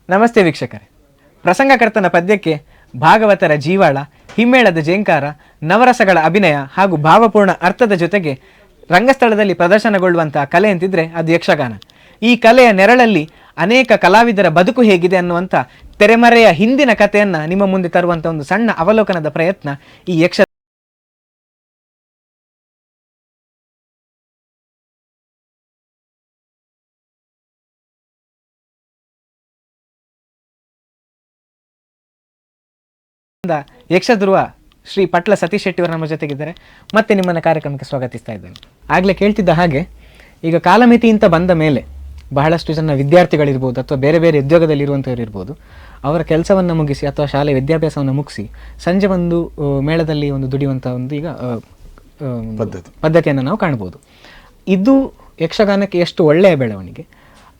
ನಮಸ್ತೆ ವೀಕ್ಷಕರೇ. ಪ್ರಸಂಗಕರ್ತನ ಪದ್ಯಕ್ಕೆ ಭಾಗವತರ ಜೀವಾಳ, ಹಿಮ್ಮೇಳದ ಜೇಂಕಾರ, ನವರಸಗಳ ಅಭಿನಯ ಹಾಗೂ ಭಾವಪೂರ್ಣ ಅರ್ಥದ ಜೊತೆಗೆ ರಂಗಸ್ಥಳದಲ್ಲಿ ಪ್ರದರ್ಶನಗೊಳ್ಳುವಂತಹ ಕಲೆ ಅಂತಿದ್ರೆ ಅದು ಯಕ್ಷಗಾನ. ಈ ಕಲೆಯ ನೆರಳಲ್ಲಿ ಅನೇಕ ಕಲಾವಿದರ ಬದುಕು ಹೇಗಿದೆ ಅನ್ನುವಂಥ ತೆರೆಮರೆಯ ಹಿಂದಿನ ಕಥೆಯನ್ನು ನಿಮ್ಮ ಮುಂದೆ ತರುವಂಥ ಒಂದು ಸಣ್ಣ ಅವಲೋಕನದ ಪ್ರಯತ್ನ ಈ ಯಕ್ಷಧ್ರುವ ಶ್ರೀ ಪಟ್ಲ ಸತೀಶ್ ಶೆಟ್ಟಿಯವರು ನಮ್ಮ ಜೊತೆಗಿದ್ದಾರೆ. ಮತ್ತೆ ನಿಮ್ಮನ್ನು ಕಾರ್ಯಕ್ರಮಕ್ಕೆ ಸ್ವಾಗತಿಸ್ತಾ ಇದ್ದೇನೆ. ಆಗಲೇ ಕೇಳ್ತಿದ್ದ ಹಾಗೆ, ಈಗ ಕಾಲಮಿತಿ ಅಂತ ಬಂದ ಮೇಲೆ ಬಹಳಷ್ಟು ಜನ ವಿದ್ಯಾರ್ಥಿಗಳಿರ್ಬೋದು ಅಥವಾ ಬೇರೆ ಬೇರೆ ಉದ್ಯೋಗದಲ್ಲಿರುವಂಥವ್ರು ಇರ್ಬೋದು, ಅವರ ಕೆಲಸವನ್ನು ಮುಗಿಸಿ ಅಥವಾ ಶಾಲೆ ವಿದ್ಯಾಭ್ಯಾಸವನ್ನು ಮುಗಿಸಿ ಸಂಜೆ ಒಂದು ಮೇಳದಲ್ಲಿ ಒಂದು ದುಡಿಯುವಂಥ ಒಂದು ಈಗ ಪದ್ಧತಿಯನ್ನು ನಾವು ಕಾಣ್ಬೋದು. ಇದು ಯಕ್ಷಗಾನಕ್ಕೆ ಎಷ್ಟು ಒಳ್ಳೆಯ ಬೆಳವಣಿಗೆ,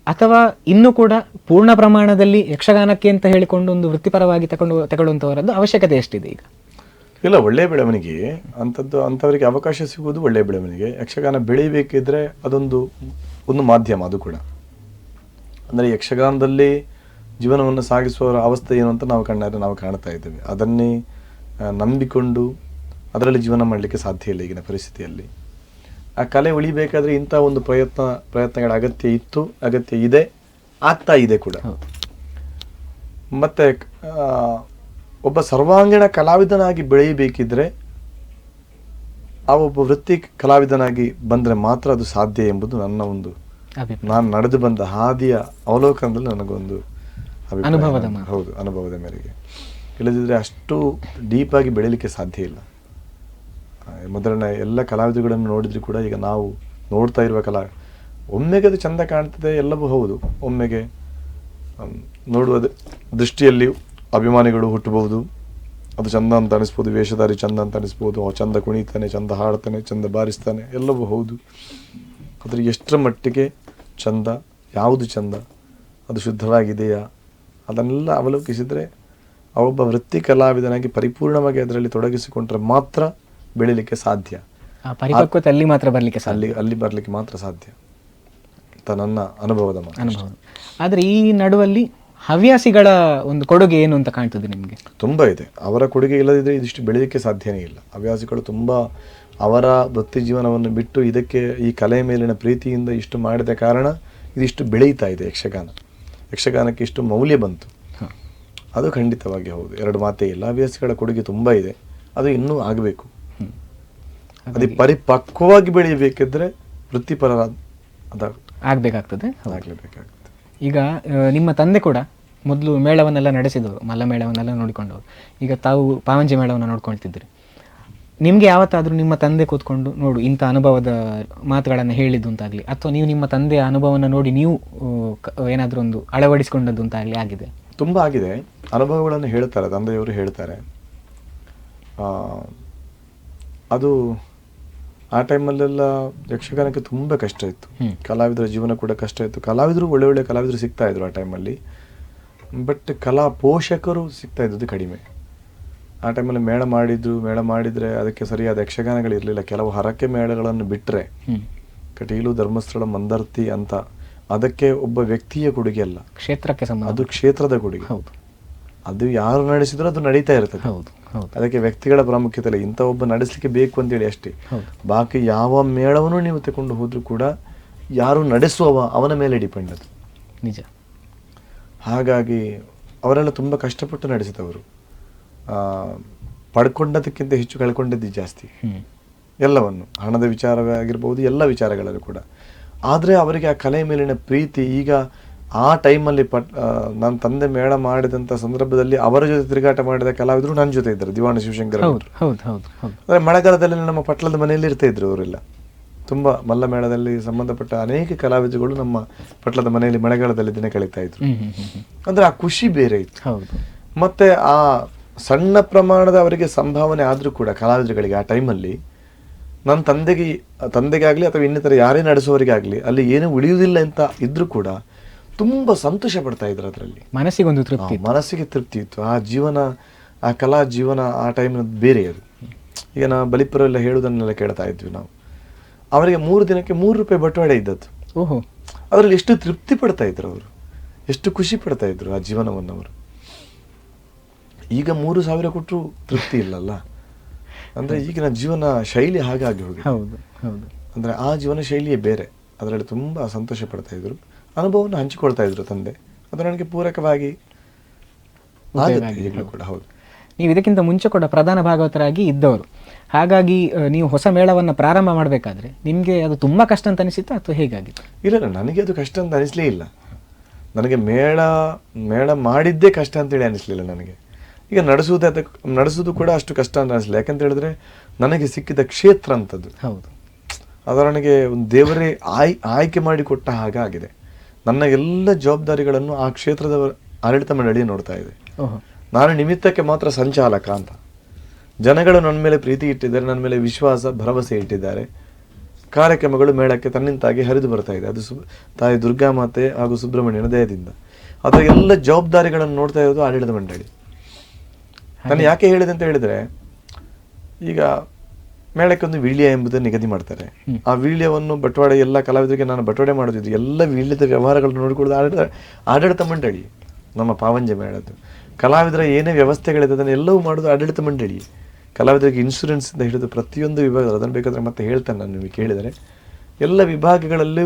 ಅಥವಾ ಇನ್ನೂ ಕೂಡ ಪೂರ್ಣ ಪ್ರಮಾಣದಲ್ಲಿ ಯಕ್ಷಗಾನಕ್ಕೆ ಅಂತ ಹೇಳಿಕೊಂಡು ಒಂದು ವೃತ್ತಿಪರವಾಗಿ ತಗೊಳ್ಳುವಂಥವರದ್ದು ಅವಶ್ಯಕತೆ ಎಷ್ಟಿದೆ ಈಗ? ಇಲ್ಲ, ಒಳ್ಳೆಯ ಬೆಳವಣಿಗೆ ಅಂಥವರಿಗೆ ಅವಕಾಶ ಸಿಗುವುದು ಒಳ್ಳೆಯ ಬೆಳವಣಿಗೆ. ಯಕ್ಷಗಾನ ಬೆಳೀಬೇಕಿದ್ರೆ ಒಂದು ಮಾಧ್ಯಮ, ಅದು ಕೂಡ ಅಂದರೆ ಯಕ್ಷಗಾನದಲ್ಲಿ ಜೀವನವನ್ನು ಸಾಗಿಸುವ ಅವಸ್ಥೆ ಏನು ಅಂತ ನಾವು ಕಾಣ್ತಾ ಇದ್ದೇವೆ. ಅದನ್ನೇ ನಂಬಿಕೊಂಡು ಅದರಲ್ಲಿ ಜೀವನ ಮಾಡಲಿಕ್ಕೆ ಸಾಧ್ಯ ಇಲ್ಲ ಈಗಿನ ಪರಿಸ್ಥಿತಿಯಲ್ಲಿ. ಆ ಕಲೆ ಉಳಿಬೇಕಾದ್ರೆ ಇಂಥ ಒಂದು ಪ್ರಯತ್ನಗಳ ಅಗತ್ಯ ಇದೆ, ಆಗ್ತಾ ಇದೆ ಕೂಡ. ಮತ್ತೆ ಒಬ್ಬ ಸರ್ವಾಂಗೀಣ ಕಲಾವಿದನಾಗಿ ಬೆಳೆಯಬೇಕಿದ್ರೆ ಆ ಒಬ್ಬ ವೃತ್ತಿ ಕಲಾವಿದನಾಗಿ ಬಂದರೆ ಮಾತ್ರ ಅದು ಸಾಧ್ಯ ಎಂಬುದು ನನ್ನ ಒಂದು, ನಾನು ನಡೆದು ಬಂದ ಹಾದಿಯ ಅವಲೋಕನದಲ್ಲಿ ನನಗೊಂದು ಅನುಭವದ ಮೇರೆಗೆ. ಇಲ್ಲದಿದ್ದರೆ ಅಷ್ಟು ಡೀಪಾಗಿ ಬೆಳೀಲಿಕ್ಕೆ ಸಾಧ್ಯ ಇಲ್ಲ. ಮೊದಲನೇ ಎಲ್ಲ ಕಲಾವಿದಗಳನ್ನು ನೋಡಿದ್ರು ಕೂಡ ಈಗ ನಾವು ನೋಡ್ತಾ ಇರುವ ಒಮ್ಮೆಗೆ ಅದು ಚಂದ ಕಾಣ್ತದೆ, ಎಲ್ಲವೂ ಹೌದು. ಒಮ್ಮೆಗೆ ನೋಡುವ ದೃಷ್ಟಿಯಲ್ಲಿ ಅಭಿಮಾನಿಗಳು ಹುಟ್ಟಬಹುದು, ಅದು ಚಂದ ಅಂತ ಅನಿಸ್ಬೋದು, ವೇಷಧಾರಿ ಚಂದ ಅಂತ ಅನಿಸ್ಬೋದು, ಚಂದ ಕುಣಿತಾನೆ, ಚಂದ ಹಾಡ್ತಾನೆ, ಚಂದ ಬಾರಿಸ್ತಾನೆ, ಎಲ್ಲವೂ ಹೌದು. ಆದರೆ ಎಷ್ಟರ ಮಟ್ಟಿಗೆ ಚಂದ, ಯಾವುದು ಚಂದ, ಅದು ಶುದ್ಧವಾಗಿದೆಯಾ, ಅದನ್ನೆಲ್ಲ ಅವಲೋಕಿಸಿದರೆ ಒಬ್ಬ ವೃತ್ತಿ ಕಲಾವಿದನಾಗಿ ಪರಿಪೂರ್ಣವಾಗಿ ಅದರಲ್ಲಿ ತೊಡಗಿಸಿಕೊಂಡ್ರೆ ಮಾತ್ರ ಬೆಳಿಲಿಕ್ಕೆ ಸಾಧ್ಯ. ಪರಿಪಕ್ವತೆ ಅಲ್ಲಿ ಮಾತ್ರ ಬರಲಿಕ್ಕೆ ಸಾಧ್ಯ, ಅಲ್ಲಿ ಬರಲಿಕ್ಕೆ ಮಾತ್ರ ಸಾಧ್ಯ ಅಂತ ನನ್ನ ಅನುಭವದ ಅನುಭವ. ಆದರೆ ಈ ನಡುವಲ್ಲಿ ಹವ್ಯಾಸಿಗಳ ಒಂದು ಕೊಡುಗೆ ಏನು ಅಂತ ಕಾಣ್ತದೆ ನಿಮಗೆ? ತುಂಬ ಇದೆ. ಅವರ ಕೊಡುಗೆ ಇಲ್ಲದಿದ್ದರೆ ಇದಿಷ್ಟು ಬೆಳೀಲಿಕ್ಕೆ ಸಾಧ್ಯನೇ ಇಲ್ಲ. ಹವ್ಯಾಸಿಗಳು ತುಂಬ ಅವರ ವೃತ್ತಿ ಜೀವನವನ್ನು ಬಿಟ್ಟು ಇದಕ್ಕೆ, ಈ ಕಲೆಯ ಮೇಲಿನ ಪ್ರೀತಿಯಿಂದ ಇಷ್ಟು ಮಾಡಿದ ಕಾರಣ ಇದಿಷ್ಟು ಬೆಳೀತಾ ಇದೆ. ಯಕ್ಷಗಾನಕ್ಕೆ ಇಷ್ಟು ಮೌಲ್ಯ ಬಂತು, ಅದು ಖಂಡಿತವಾಗಿ ಹೌದು, ಎರಡು ಮಾತೇ ಇಲ್ಲ. ಹವ್ಯಾಸಿಗಳ ಕೊಡುಗೆ ತುಂಬ ಇದೆ, ಅದು ಇನ್ನೂ ಆಗಬೇಕು. ಅದೇ ಪರಿಪಕ್ವವಾಗಿ ಬೆಳೆಯಬೇಕಿದ್ರೆ ವೃತ್ತಿಪರ ಆಗಬೇಕಾಗ್ತದೆ. ಈಗ ನಿಮ್ಮ ತಂದೆ ಕೂಡ ಮೊದಲು ಮೇಳವನ್ನೆಲ್ಲ ನಡೆಸಿದವರು, ಮಲ್ಲ ಮೇಳವನ್ನೆಲ್ಲ ನೋಡಿಕೊಂಡವರು. ಈಗ ತಾವು ಪಾವಂಜಿ ಮೇಳವನ್ನು ನೋಡ್ಕೊಳ್ತಿದ್ರಿ. ನಿಮಗೆ ಯಾವತ್ತಾದರೂ ನಿಮ್ಮ ತಂದೆ ಕೂತ್ಕೊಂಡು ನೋಡು ಇಂಥ ಅನುಭವದ ಮಾತುಗಳನ್ನು ಹೇಳಿದ್ದು ಅಂತಾಗಲಿ, ಅಥವಾ ನೀವು ನಿಮ್ಮ ತಂದೆಯ ಅನುಭವವನ್ನು ನೋಡಿ ನೀವು ಏನಾದರೂ ಒಂದು ಅಳವಡಿಸಿಕೊಂಡದ್ದು ಅಂತಾಗಲಿ ಆಗಿದೆ? ತುಂಬ ಆಗಿದೆ. ಅನುಭವಗಳನ್ನು ಹೇಳ್ತಾರೆ, ತಂದೆಯವರು ಹೇಳ್ತಾರೆ. ಅದು ಆ ಟೈಮಲ್ಲೆಲ್ಲ ಯಕ್ಷಗಾನಕ್ಕೆ ತುಂಬ ಕಷ್ಟ ಇತ್ತು, ಕಲಾವಿದರ ಜೀವನ ಕೂಡ ಕಷ್ಟ ಇತ್ತು. ಕಲಾವಿದರು ಒಳ್ಳೆ ಕಲಾವಿದರು ಸಿಗ್ತಾ ಇದ್ರು ಆ ಟೈಮಲ್ಲಿ, ಬಟ್ ಕಲಾ ಪೋಷಕರು ಸಿಗ್ತಾ ಇದ್ದದ್ದು ಕಡಿಮೆ. ಆ ಟೈಮಲ್ಲಿ ಮೇಳ ಮಾಡಿದರೆ ಅದಕ್ಕೆ ಸರಿಯಾದ ಯಕ್ಷಗಾನಗಳಿರಲಿಲ್ಲ. ಕೆಲವು ಹರಕೆ ಮೇಳಗಳನ್ನು ಬಿಟ್ಟರೆ, ಕಟೀಲು, ಧರ್ಮಸ್ಥಳ, ಮಂದರ್ತಿ ಅಂತ, ಅದಕ್ಕೆ ಒಬ್ಬ ವ್ಯಕ್ತಿಯ ಕೊಡುಗೆ ಅಲ್ಲ, ಕ್ಷೇತ್ರಕ್ಕೆ ಸಂಬಂಧ, ಅದು ಕ್ಷೇತ್ರದ ಕೊಡುಗೆ. ಹೌದು, ಅದು ಯಾರು ನಡೆಸಿದ್ರು ಅದು ನಡೀತಾ ಇರ್ತದೆ. ಹೌದು, ಅದಕ್ಕೆ ವ್ಯಕ್ತಿಗಳ ಪ್ರಾಮುಖ್ಯತೆ ಇಲ್ಲ. ಇಂಥ ಒಬ್ಬ ನಡೆಸಲಿಕ್ಕೆ ಬೇಕು ಅಂತೇಳಿ ಅಷ್ಟೇ. ಬಾಕಿ ಯಾವ ಮೇಳವನ್ನು ನೀವು ತಗೊಂಡು ಹೋದ್ರೂ ಕೂಡ ಯಾರು ನಡೆಸುವವ ಅವನ ಮೇಲೆ ಡಿಪೆಂಡ್ ಅದು, ನಿಜ. ಹಾಗಾಗಿ ಅವರೆಲ್ಲ ತುಂಬ ಕಷ್ಟಪಟ್ಟು ನಡೆಸಿದವರು. ಪಡ್ಕೊಂಡದಕ್ಕಿಂತ ಹೆಚ್ಚು ಕಳ್ಕೊಂಡದ್ದು ಜಾಸ್ತಿ, ಎಲ್ಲವನ್ನು, ಹಣದ ವಿಚಾರವಾಗಿರ್ಬೋದು, ಎಲ್ಲ ವಿಚಾರಗಳಲ್ಲೂ ಕೂಡ. ಆದರೆ ಅವರಿಗೆ ಆ ಕಲೆ ಮೇಲಿನ ಪ್ರೀತಿ, ಈಗ ಆ ಟೈಮಲ್ಲಿ ನನ್ನ ತಂದೆ ಮೇಳ ಮಾಡಿದಂಥ ಸಂದರ್ಭದಲ್ಲಿ ಅವರ ಜೊತೆ ತಿರುಗಾಟ ಮಾಡಿದ ಕಲಾವಿದರು ನನ್ನ ಜೊತೆ ಇದ್ದಾರೆ. ದಿವಾಣ ಶಿವಶಂಕರ್ ಅಂದರೆ ಮಳೆಗಾಲದಲ್ಲಿ ನಮ್ಮ ಪಟ್ಲದ ಮನೆಯಲ್ಲಿ ಇರ್ತಾ ಇದ್ರು ಅವರೆಲ್ಲ. ತುಂಬ ಮಲ್ಲ ಮೇಳದಲ್ಲಿ ಸಂಬಂಧಪಟ್ಟ ಅನೇಕ ಕಲಾವಿದರುಗಳು ನಮ್ಮ ಪಟ್ಲದ ಮನೆಯಲ್ಲಿ ಮಳೆಗಾಲದಲ್ಲಿ ದಿನ ಕಳೀತಾ ಇದ್ರು. ಅಂದರೆ ಆ ಖುಷಿ ಬೇರೆ ಇತ್ತು. ಮತ್ತೆ ಆ ಸಣ್ಣ ಪ್ರಮಾಣದ ಅವರಿಗೆ ಸಂಭಾವನೆ ಆದರೂ ಕೂಡ ಕಲಾವಿದರುಗಳಿಗೆ ಆ ಟೈಮಲ್ಲಿ, ನನ್ನ ತಂದೆಗಾಗಲಿ ಅಥವಾ ಇನ್ನಿತರ ಯಾರೇ ನಡೆಸುವವರಿಗಾಗಲಿ ಅಲ್ಲಿ ಏನೂ ಉಳಿಯುವುದಿಲ್ಲ ಅಂತ ಇದ್ರೂ ಕೂಡ ತುಂಬ ಸಂತೋಷ ಪಡ್ತಾ ಇದ್ರು. ಅದರಲ್ಲಿ ಮನಸ್ಸಿಗೆ ತೃಪ್ತಿ ಇತ್ತು. ಆ ಜೀವನ, ಆ ಕಲಾ ಜೀವನ ಆ ಟೈಮಿನ ಬೇರೆ ಅದು. ಈಗ ನಾವು ಬಲಿಪುರವೆಲ್ಲ ಹೇಳುವುದನ್ನೆಲ್ಲ ಕೇಳ್ತಾ ಇದ್ವಿ ನಾವು. ಅವರಿಗೆ 3 ದಿನಕ್ಕೆ 3 ರೂಪಾಯಿ ಬಟವಾಡೆ ಇದ್ದದ್ದು. ಅದರಲ್ಲಿ ಎಷ್ಟು ತೃಪ್ತಿ ಪಡ್ತಾ ಇದ್ರು ಅವರು. ಎಷ್ಟು ಖುಷಿ ಪಡ್ತಾ ಇದ್ರು ಆ ಜೀವನವನ್ನು ಅವರು. ಈಗ 3,000 ಕೊಟ್ಟರು ತೃಪ್ತಿ ಇಲ್ಲಲ್ಲ. ಅಂದರೆ ಈಗಿನ ಜೀವನ ಶೈಲಿ ಹಾಗಾಗಿ ಹೋಗಿದೆ. ಹೌದು ಹೌದು. ಅಂದರೆ ಆ ಜೀವನ ಶೈಲಿಯೇ ಬೇರೆ. ಅದರಲ್ಲಿ ತುಂಬ ಸಂತೋಷ ಪಡ್ತಾ ಇದ್ರು, ಅನುಭವವನ್ನು ಹಂಚಿಕೊಳ್ತಾ ಇದ್ರು ತಂದೆ. ಅದು ನನಗೆ ಪೂರಕವಾಗಿ ಈಗಲೂ ಕೂಡ. ಹೌದು. ನೀವು ಇದಕ್ಕಿಂತ ಮುಂಚೆ ಕೂಡ ಪ್ರಧಾನ ಭಾಗವತರಾಗಿ ಇದ್ದವರು, ಹಾಗಾಗಿ ನೀವು ಹೊಸ ಮೇಳವನ್ನು ಪ್ರಾರಂಭ ಮಾಡಬೇಕಾದ್ರೆ ನಿಮಗೆ ಅದು ತುಂಬ ಕಷ್ಟ ಅಂತ ಅನಿಸಿತಾ ಅಥವಾ ಹೇಗಾಗಿತ್ತು? ಇಲ್ಲ, ನನಗೆ ಅದು ಕಷ್ಟ ಅಂತ ಅನಿಸ್ಲೇ ಇಲ್ಲ. ನನಗೆ ಮೇಳ ಮಾಡಿದ್ದೇ ಕಷ್ಟ ಅಂತೇಳಿ ಅನಿಸ್ಲಿಲ್ಲ ನನಗೆ. ಈಗ ನಡೆಸೋದು ಕೂಡ ಅಷ್ಟು ಕಷ್ಟ ಅಂತ ಅನಿಸ್ಲಿಲ್ಲ. ಯಾಕಂತ ಹೇಳಿದ್ರೆ ನನಗೆ ಸಿಕ್ಕಿದ ಕ್ಷೇತ್ರ ಅಂತದ್ದು. ಹೌದು. ಅದು ನನಗೆ ಒಂದು ದೇವರೇ ಆಯ್ಕೆ ಮಾಡಿ ಕೊಟ್ಟ ಹಾಗಾಗಿದೆ. ನನ್ನ ಎಲ್ಲ ಜವಾಬ್ದಾರಿಗಳನ್ನು ಆ ಕ್ಷೇತ್ರದ ಆಡಳಿತ ಮಂಡಳಿ ನೋಡ್ತಾ ಇದೆ. ನಾನು ನಿಮಿತ್ತಕ್ಕೆ ಮಾತ್ರ ಸಂಚಾಲಕ ಅಂತ. ಜನಗಳು ನನ್ನ ಮೇಲೆ ಪ್ರೀತಿ ಇಟ್ಟಿದ್ದಾರೆ, ನನ್ನ ಮೇಲೆ ವಿಶ್ವಾಸ ಭರವಸೆ ಇಟ್ಟಿದ್ದಾರೆ. ಕಾರ್ಯಕ್ರಮಗಳು ಮೇಳಕ್ಕೆ ತನ್ನಿಂತಾಗಿ ಹರಿದು ಬರ್ತಾ ಇದೆ. ಅದು ತಾಯಿ ದುರ್ಗಾಮಾತೆ ಹಾಗೂ ಸುಬ್ರಹ್ಮಣ್ಯನ ದಯದಿಂದ. ಅದರ ಎಲ್ಲ ಜವಾಬ್ದಾರಿಗಳನ್ನು ನೋಡ್ತಾ ಇರೋದು ಆಡಳಿತ ಮಂಡಳಿ. ನಾನು ಯಾಕೆ ಹೇಳಿದೆ ಅಂತ ಹೇಳಿದ್ರೆ, ಈಗ ಮೇಳಕ್ಕೆ ಒಂದು ವೀಳ್ಯ ಎಂಬುದನ್ನು ನಿಗದಿ ಮಾಡ್ತಾರೆ. ಆ ವೀಳ್ಯವನ್ನು ಬಟವಾಡೆ ಎಲ್ಲ ಕಲಾವಿದರಿಗೆ ನಾನು ಬಟವಾಡೆ ಮಾಡೋದಿದ್ದು ಎಲ್ಲ ವೀಳ್ಯದ ವ್ಯವಹಾರಗಳನ್ನು ನೋಡಿಕೊಳ್ಳೋದು ಆಡಳಿತ ಮಂಡಳಿ. ನಮ್ಮ ಪಾವಂಜೆ ಮೇಳದ್ದು ಕಲಾವಿದರ ಏನೇ ವ್ಯವಸ್ಥೆಗಳಿದೆ ಅದನ್ನು ಎಲ್ಲವೂ ಮಾಡೋದು ಆಡಳಿತ ಮಂಡಳಿ. ಕಲಾವಿದರಿಗೆ ಇನ್ಶೂರೆನ್ಸ್ ಇಂದ ಹಿಡಿದು ಪ್ರತಿಯೊಂದು ವಿಭಾಗ, ಅದನ್ನು ಬೇಕಾದ್ರೆ ಮತ್ತೆ ಹೇಳ್ತೇನೆ ನಾನು ನಿಮಗೆ ಕೇಳಿದರೆ. ಎಲ್ಲ ವಿಭಾಗಗಳಲ್ಲೂ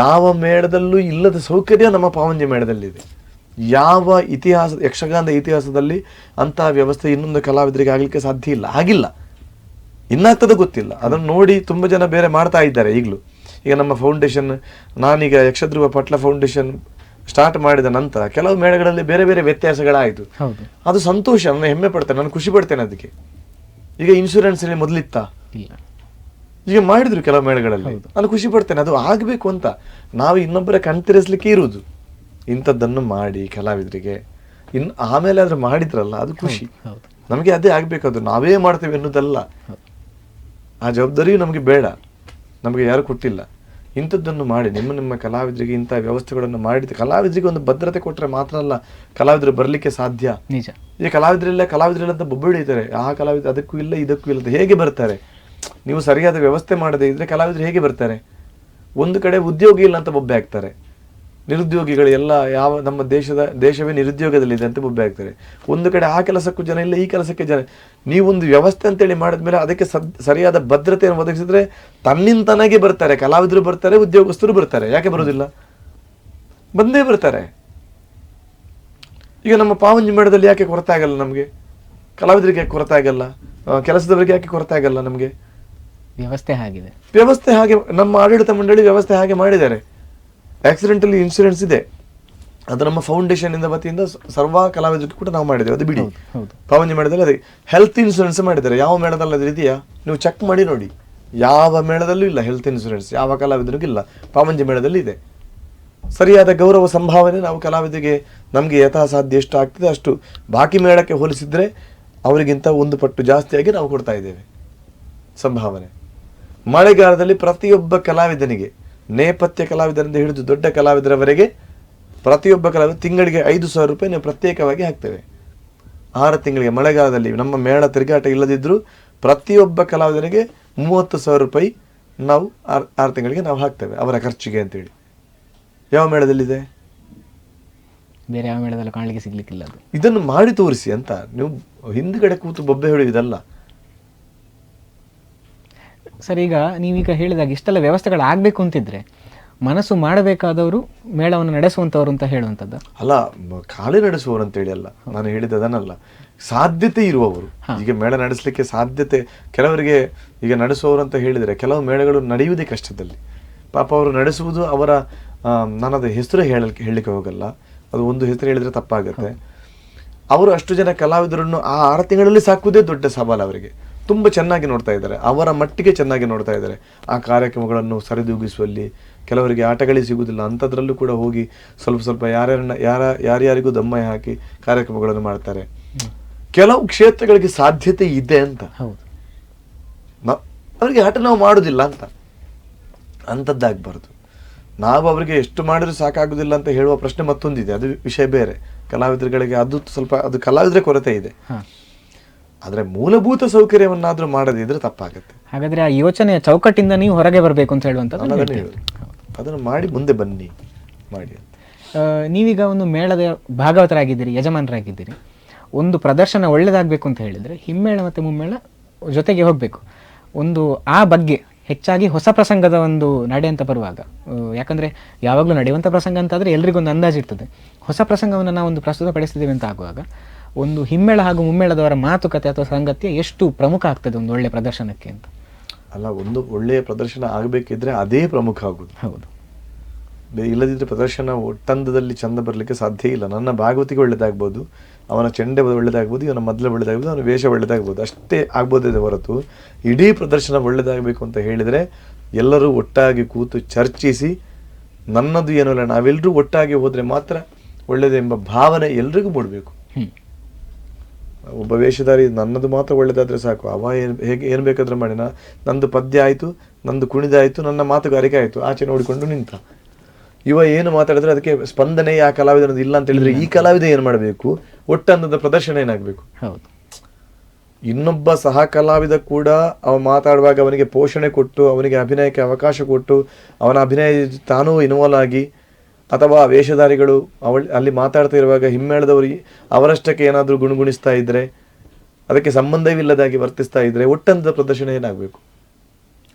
ಯಾವ ಮೇಳದಲ್ಲೂ ಇಲ್ಲದ ಸೌಕರ್ಯ ನಮ್ಮ ಪಾವಂಜೆ ಮೇಳದಲ್ಲಿದೆ. ಯಾವ ಯಕ್ಷಗಾನದ ಇತಿಹಾಸದಲ್ಲಿ ಅಂತಹ ವ್ಯವಸ್ಥೆ ಇನ್ನೊಂದು ಕಲಾವಿದರಿಗೆ ಆಗಲಿಕ್ಕೆ ಸಾಧ್ಯ ಇಲ್ಲ, ಆಗಿಲ್ಲ, ಇನ್ನಾಗ್ತದೆ ಗೊತ್ತಿಲ್ಲ. ಅದನ್ನು ನೋಡಿ ತುಂಬ ಜನ ಬೇರೆ ಮಾಡ್ತಾ ಇದ್ದಾರೆ ಈಗಲೂ. ಈಗ ನಮ್ಮ ಫೌಂಡೇಶನ್, ನಾನೀಗ ಯಕ್ಷಧ್ರುವ ಪಟ್ಲ ಫೌಂಡೇಶನ್ ಸ್ಟಾರ್ಟ್ ಮಾಡಿದ ನಂತರ ಕೆಲವು ಮೇಳಗಳಲ್ಲಿ ಬೇರೆ ಬೇರೆ ವ್ಯತ್ಯಾಸಗಳಾಯಿತು. ಅದು ಸಂತೋಷ, ನಾನು ಹೆಮ್ಮೆ ಪಡ್ತೇನೆ, ನಾನು ಖುಷಿ ಪಡ್ತೇನೆ ಅದಕ್ಕೆ. ಈಗ ಇನ್ಶೂರೆನ್ಸ್ ಮೊದಲಿತ್ತ, ಈಗ ಮಾಡಿದ್ರು ಕೆಲವು ಮೇಳಗಳಲ್ಲಿ, ನಾನು ಖುಷಿ ಪಡ್ತೇನೆ. ಅದು ಆಗಬೇಕು ಅಂತ ನಾವು ಇನ್ನೊಬ್ಬರ ಕಣ್ತಿರಿಸ್ಲಿಕ್ಕೆ ಇರುವುದು. ಇಂಥದ್ದನ್ನು ಮಾಡಿ ಕಲಾವಿದರಿಗೆ ಆಮೇಲೆ ಆದ್ರೆ ಮಾಡಿದ್ರಲ್ಲ ಅದು ಖುಷಿ. ನಮಗೆ ಅದೇ ಆಗ್ಬೇಕು. ಅದು ನಾವೇ ಮಾಡ್ತೇವೆ ಅನ್ನೋದಲ್ಲ, ಆ ಜವಾಬ್ದಾರಿಯೂ ನಮಗೆ ಬೇಡ, ನಮಗೆ ಯಾರು ಕೊಟ್ಟಿಲ್ಲ. ಇಂಥದ್ದನ್ನು ಮಾಡಿ ನಿಮ್ಮ ಕಲಾವಿದರಿಗೆ ಇಂಥ ವ್ಯವಸ್ಥೆಗಳನ್ನು ಮಾಡಿ ಕಲಾವಿದರಿಗೆ ಒಂದು ಭದ್ರತೆ ಕೊಟ್ಟರೆ ಮಾತ್ರ ಅಲ್ಲ ಕಲಾವಿದರು ಬರಲಿಕ್ಕೆ ಸಾಧ್ಯ. ನಿಜ. ಈಗ ಕಲಾವಿದರಿಲ್ಲ ಅಂತ ಬೊಬ್ಬೆ ಹಿಡಿತಾರೆ. ಆ ಕಲಾವಿದ ಅದಕ್ಕೂ ಇಲ್ಲ ಇದಕ್ಕೂ ಇಲ್ಲ, ಹೇಗೆ ಬರ್ತಾರೆ? ನೀವು ಸರಿಯಾದ ವ್ಯವಸ್ಥೆ ಮಾಡದೇ ಇದ್ರೆ ಕಲಾವಿದರು ಹೇಗೆ ಬರ್ತಾರೆ? ಒಂದು ಕಡೆ ಉದ್ಯೋಗ ಇಲ್ಲ ಅಂತ ಬೊಬ್ಬೆ ಹಾಕ್ತಾರೆ. ನಿರುದ್ಯೋಗಿಗಳು ಎಲ್ಲ ನಮ್ಮ ದೇಶವೇ ನಿರುದ್ಯೋಗದಲ್ಲಿದೆ ಅಂತ ಬೊಬ್ಬೆ ಹಾಕ್ತಾರೆ. ಒಂದು ಕಡೆ ಆ ಕೆಲಸಕ್ಕೂ ಜನ ಇಲ್ಲ, ಈ ಕೆಲಸಕ್ಕೆ ಜನ. ನೀವೊಂದು ವ್ಯವಸ್ಥೆ ಅಂತೇಳಿ ಮಾಡಿದ್ಮೇಲೆ ಅದಕ್ಕೆ ಸರಿಯಾದ ಭದ್ರತೆಯನ್ನು ಒದಗಿಸಿದ್ರೆ ತನ್ನಿಂತನಾಗೆ ಬರ್ತಾರೆ, ಕಲಾವಿದರು ಬರ್ತಾರೆ, ಉದ್ಯೋಗಸ್ಥರು ಬರ್ತಾರೆ. ಯಾಕೆ ಬರೋದಿಲ್ಲ? ಬಂದೇ ಬರ್ತಾರೆ. ಈಗ ನಮ್ಮ ಪಾವಂಜಿ ಮೇಳದಲ್ಲಿ ಯಾಕೆ ಕೊರತೆ ಆಗಲ್ಲ? ನಮಗೆ ಕಲಾವಿದರಿಗೆ ಯಾಕೆ ಕೊರತೆ ಆಗಲ್ಲ? ಕೆಲಸದವರಿಗೆ ಯಾಕೆ ಕೊರತೆ ಆಗಲ್ಲ? ನಮಗೆ ವ್ಯವಸ್ಥೆ ಹಾಗೆ ನಮ್ಮ ಆಡಳಿತ ಮಂಡಳಿ ವ್ಯವಸ್ಥೆ ಹಾಗೆ ಮಾಡಿದ್ದಾರೆ. ಆಕ್ಸಿಡೆಂಟಲ್ಲಿ ಇನ್ಶೂರೆನ್ಸ್ ಇದೆ, ಅದು ನಮ್ಮ ಫೌಂಡೇಶನ್ ಇಂದ ವತಿಯಿಂದ ಸರ್ವ ಕಲಾವಿದರಿಗೆ ಕೂಡ ನಾವು ಮಾಡಿದ್ದೇವೆ. ಅದು ಬಿಡಿ, ಪಾವಂಜಿ ಮೇಳದಲ್ಲಿ ಅದೇ ಹೆಲ್ತ್ ಇನ್ಶೂರೆನ್ಸ್ ಮಾಡಿದ್ದಾರೆ. ಯಾವ ಮೇಳದಲ್ಲಿ ಅದು ಇದೆಯಾ ನೀವು ಚೆಕ್ ಮಾಡಿ ನೋಡಿ. ಯಾವ ಮೇಳದಲ್ಲೂ ಇಲ್ಲ ಹೆಲ್ತ್ ಇನ್ಶೂರೆನ್ಸ್, ಯಾವ ಕಲಾವಿದರಿಗೂ ಇಲ್ಲ. ಪಾವಂಜಿ ಮೇಳದಲ್ಲಿ ಇದೆ. ಸರಿಯಾದ ಗೌರವ ಸಂಭಾವನೆ ನಾವು ಕಲಾವಿದರಿಗೆ ನಮಗೆ ಯಥಾಸಾಧ್ಯ ಎಷ್ಟು ಆಗ್ತದೆ ಅಷ್ಟು, ಬಾಕಿ ಮೇಳಕ್ಕೆ ಹೋಲಿಸಿದ್ರೆ ಅವರಿಗಿಂತ 1 ಪಟ್ಟು ಜಾಸ್ತಿಯಾಗಿ ನಾವು ಕೊಡ್ತಾ ಇದ್ದೇವೆ ಸಂಭಾವನೆ. ಮಳೆಗಾಲದಲ್ಲಿ ಪ್ರತಿಯೊಬ್ಬ ಕಲಾವಿದನಿಗೆ, ನೇಪಥ್ಯ ಕಲಾವಿದರಿಂದ ಹಿಡಿದು ದೊಡ್ಡ ಕಲಾವಿದರವರೆಗೆ ಪ್ರತಿಯೊಬ್ಬ ಕಲಾವಿದ ತಿಂಗಳಿಗೆ 5,000 ರೂಪಾಯಿ ನಾವು ಪ್ರತ್ಯೇಕವಾಗಿ ಹಾಕ್ತೇವೆ. 6 ತಿಂಗಳಿಗೆ ಮಳೆಗಾಲದಲ್ಲಿ ನಮ್ಮ ಮೇಳ ತಿರುಗಾಟ ಇಲ್ಲದಿದ್ದರೂ ಪ್ರತಿಯೊಬ್ಬ ಕಲಾವಿದನಿಗೆ 30,000 ರೂಪಾಯಿ ನಾವು 6 ತಿಂಗಳಿಗೆ ನಾವು ಹಾಕ್ತೇವೆ ಅವರ ಖರ್ಚಿಗೆ ಅಂತೇಳಿ. ಯಾವ ಮೇಳದಲ್ಲಿದೆ? ಬೇರೆ ಯಾವ ಮೇಳದಲ್ಲಿ ಕಾಣಲಿಕ್ಕೆ ಸಿಗ್ಲಿಕ್ಕಿಲ್ಲ. ಇದನ್ನು ಮಾಡಿ ತೋರಿಸಿ ಅಂತ. ನೀವು ಹಿಂದ್ಗಡೆ ಕೂತು ಬೊಬ್ಬೆ ಹೊಡೆಯುವುದಲ್ಲ. ಸರ್, ಈಗ ನೀವೀಗ ಹೇಳಿದಾಗ ಇಷ್ಟೆಲ್ಲ ವ್ಯವಸ್ಥೆಗಳು ಆಗಬೇಕು ಅಂತಿದ್ರೆ ಮನಸ್ಸು ಮಾಡಬೇಕಾದವರು ಮೇಳವನ್ನು ನಡೆಸುವಂಥವ್ರು ಅಂತ ಹೇಳುವಂಥದ್ದು ಅಲ್ಲ, ಖಾಲಿ ನಡೆಸುವವರು ಅಂತೇಳಿ ಅಲ್ಲ ನಾನು ಹೇಳಿದ, ಅದನ್ನಲ್ಲ. ಸಾಧ್ಯತೆ ಇರುವವರು. ಈಗ ಮೇಳ ನಡೆಸಲಿಕ್ಕೆ ಸಾಧ್ಯತೆ, ಕೆಲವರಿಗೆ ಈಗ ನಡೆಸುವವರು ಅಂತ ಹೇಳಿದರೆ ಕೆಲವು ಮೇಳಗಳು ನಡೆಯುವುದೇ ಕಷ್ಟದಲ್ಲಿ. ಪಾಪ ಅವರು ನಡೆಸುವುದು ಅವರ, ನಾನದು ಹೆಸರು ಹೇಳಲಿಕ್ಕೆ ಹೋಗಲ್ಲ, ಅದು ಒಂದು ಹೆಸರು ಹೇಳಿದರೆ ತಪ್ಪಾಗುತ್ತೆ. ಅವರು ಅಷ್ಟು ಜನ ಕಲಾವಿದರನ್ನು ಆ 6 ತಿಂಗಳಲ್ಲಿ ಸಾಕುವುದೇ ದೊಡ್ಡ ಸವಾಲು ಅವರಿಗೆ. ತುಂಬ ಚೆನ್ನಾಗಿ ನೋಡ್ತಾ ಇದ್ದಾರೆ, ಅವರ ಮಟ್ಟಿಗೆ ಚೆನ್ನಾಗಿ ನೋಡ್ತಾ ಇದ್ದಾರೆ. ಆ ಕಾರ್ಯಕ್ರಮಗಳನ್ನು ಸರಿದೂಗಿಸುವಲ್ಲಿ ಕೆಲವರಿಗೆ ಆಟಗಳೇ ಸಿಗುವುದಿಲ್ಲ, ಅಂಥದ್ರಲ್ಲೂ ಕೂಡ ಹೋಗಿ ಸ್ವಲ್ಪ ಯಾರ್ಯಾರಿಗೂ ದಮ್ಮ ಹಾಕಿ ಕಾರ್ಯಕ್ರಮಗಳನ್ನು ಮಾಡ್ತಾರೆ. ಕೆಲವು ಕ್ಷೇತ್ರಗಳಿಗೆ ಸಾಧ್ಯತೆ ಇದೆ ಅಂತ, ಅವರಿಗೆ ಆಟ ನಾವು ಮಾಡೋದಿಲ್ಲ ಅಂತ ಅಂಥದ್ದಾಗಬಾರ್ದು. ನಾವು ಅವರಿಗೆ ಎಷ್ಟು ಮಾಡಿದ್ರು ಸಾಕಾಗುದಿಲ್ಲ ಅಂತ ಹೇಳುವ ಪ್ರಶ್ನೆ ಮತ್ತೊಂದಿದೆ, ಅದು ವಿಷಯ ಬೇರೆ. ಕಲಾವಿದರುಗಳಿಗೆ ಅದು ಕಲಾವಿದರ ಕೊರತೆ ಇದೆ. ಆದರೆ ಮೂಲಭೂತ ಸೌಕರ್ಯವನ್ನಾದ್ರೂ ಮಾಡದಿದ್ರೆ ತಪ್ಪಾಗುತ್ತೆ. ಹಾಗಾದ್ರೆ ಆ ಯೋಚನೆಯ ಚೌಕಟ್ಟಿಂದ ನೀವು ಹೊರಗೆ ಬರಬೇಕು ಅಂತ ಹೇಳುವಂಥದ್ದು ಅದನ್ನು ಮಾಡಿ ಮುಂದೆ ಬನ್ನಿ ಮಾಡಿ ಅಂತ. ನೀವೀಗ ಒಂದು ಮೇಳದ ಭಾಗವತರಾಗಿದ್ದೀರಿ, ಯಜಮಾನರಾಗಿದ್ದೀರಿ. ಒಂದು ಪ್ರದರ್ಶನ ಒಳ್ಳೆಯದಾಗಬೇಕು ಅಂತ ಹೇಳಿದರೆ ಹಿಮ್ಮೇಳ ಮತ್ತು ಮುಮ್ಮೇಳ ಜೊತೆಗೆ ಹೋಗಬೇಕು. ಒಂದು ಆ ಬಗ್ಗೆ ಹೆಚ್ಚಾಗಿ ಹೊಸ ಪ್ರಸಂಗದ ಒಂದು ನಡೆ ಅಂತ ಬರುವಾಗ, ಯಾಕಂದರೆ ಯಾವಾಗಲೂ ನಡೆಯುವಂಥ ಪ್ರಸಂಗ ಅಂತಾದರೆ ಎಲ್ರಿಗೊಂದು ಅಂದಾಜಿರ್ತದೆ. ಹೊಸ ಪ್ರಸಂಗವನ್ನು ನಾವು ಒಂದು ಪ್ರಸ್ತುತಪಡಿಸ್ತಿದ್ದೇವೆ ಅಂತ ಆಗುವಾಗ ಒಂದು ಹಿಮ್ಮೇಳ ಹಾಗೂ ಮುಮ್ಮೇಳದವರ ಮಾತುಕತೆ ಅಥವಾ ಸಾಂಗತ್ಯ ಎಷ್ಟು ಪ್ರಮುಖ ಆಗ್ತದೆ ಒಂದು ಒಳ್ಳೆಯ ಪ್ರದರ್ಶನಕ್ಕೆ ಅಂತ? ಅಲ್ಲ, ಒಂದು ಒಳ್ಳೆಯ ಪ್ರದರ್ಶನ ಆಗಬೇಕಿದ್ರೆ ಅದೇ ಪ್ರಮುಖ ಆಗೋದು. ಹೌದು, ಇಲ್ಲದಿದ್ದರೆ ಪ್ರದರ್ಶನ ಒಟ್ಟಂದದಲ್ಲಿ ಚಂದ ಬರಲಿಕ್ಕೆ ಸಾಧ್ಯ ಇಲ್ಲ. ನನ್ನ ಭಾಗವತಿಗೆ ಒಳ್ಳೇದಾಗ್ಬೋದು, ಅವನ ಚೆಂಡೆ ಒಳ್ಳೇದಾಗ್ಬೋದು, ಇವನ ಮೊದಲು ಒಳ್ಳೇದಾಗ್ಬೋದು, ಅವನ ವೇಷ ಒಳ್ಳೇದಾಗ್ಬೋದು, ಅಷ್ಟೇ ಆಗ್ಬೋದೇ ಹೊರತು ಇಡೀ ಪ್ರದರ್ಶನ ಒಳ್ಳೇದಾಗಬೇಕು ಅಂತ ಹೇಳಿದರೆ ಎಲ್ಲರೂ ಒಟ್ಟಾಗಿ ಕೂತು ಚರ್ಚಿಸಿ ನನ್ನದು ಏನೂ ಇಲ್ಲ, ನಾವೆಲ್ಲರೂ ಒಟ್ಟಾಗಿ ಹೋದರೆ ಮಾತ್ರ ಒಳ್ಳೆಯದೆಂಬ ಭಾವನೆ ಎಲ್ರಿಗೂ ಮೂಡಬೇಕು. ಒಬ್ಬ ವೇಷಧಾರಿ ನನ್ನದು ಮಾತ್ರ ಒಳ್ಳೇದಾದರೆ ಸಾಕು, ಅವ ಏನು ಬೇಕಾದ್ರೆ ಮಾಡಿ, ನಂದು ಪದ್ಯ ಆಯಿತು, ನಂದು ಕುಣಿದಾಯಿತು, ನನ್ನ ಮಾತುಗಾರಿಕೆ ಆಯಿತು, ಆಚೆ ನೋಡಿಕೊಂಡು ನಿಂತ. ಇವ ಏನು ಮಾತಾಡಿದ್ರೆ ಅದಕ್ಕೆ ಸ್ಪಂದನೆ ಆ ಕಲಾವಿದನದು ಇಲ್ಲ ಅಂತ ಹೇಳಿದ್ರೆ ಈ ಕಲಾವಿದ ಏನು ಮಾಡಬೇಕು? ಒಟ್ಟಂದದ ಪ್ರದರ್ಶನ ಏನಾಗಬೇಕು? ಹೌದು. ಇನ್ನೊಬ್ಬ ಸಹ ಕಲಾವಿದ ಕೂಡ ಅವ ಮಾತಾಡುವಾಗ ಅವನಿಗೆ ಪೋಷಣೆ ಕೊಟ್ಟು, ಅವನಿಗೆ ಅಭಿನಯಕ್ಕೆ ಅವಕಾಶ ಕೊಟ್ಟು, ಅವನ ಅಭಿನಯ ತಾನೂ ಇನ್ವಾಲ್ವ್ ಆಗಿ, ಅಥವಾ ವೇಷಧಾರಿಗಳು ಅಲ್ಲಿ ಮಾತಾಡ್ತಾ ಇರುವಾಗ ಹಿಮ್ಮೇಳದವರು ಅವರಷ್ಟಕ್ಕೆ ಏನಾದರೂ ಗುಣಗುಣಿಸ್ತಾ ಇದ್ರೆ, ಅದಕ್ಕೆ ಸಂಬಂಧವಿಲ್ಲದಾಗಿ ವರ್ತಿಸ್ತಾ ಇದ್ರೆ ಒಟ್ಟಂದದ ಪ್ರದರ್ಶನ ಏನಾಗಬೇಕು?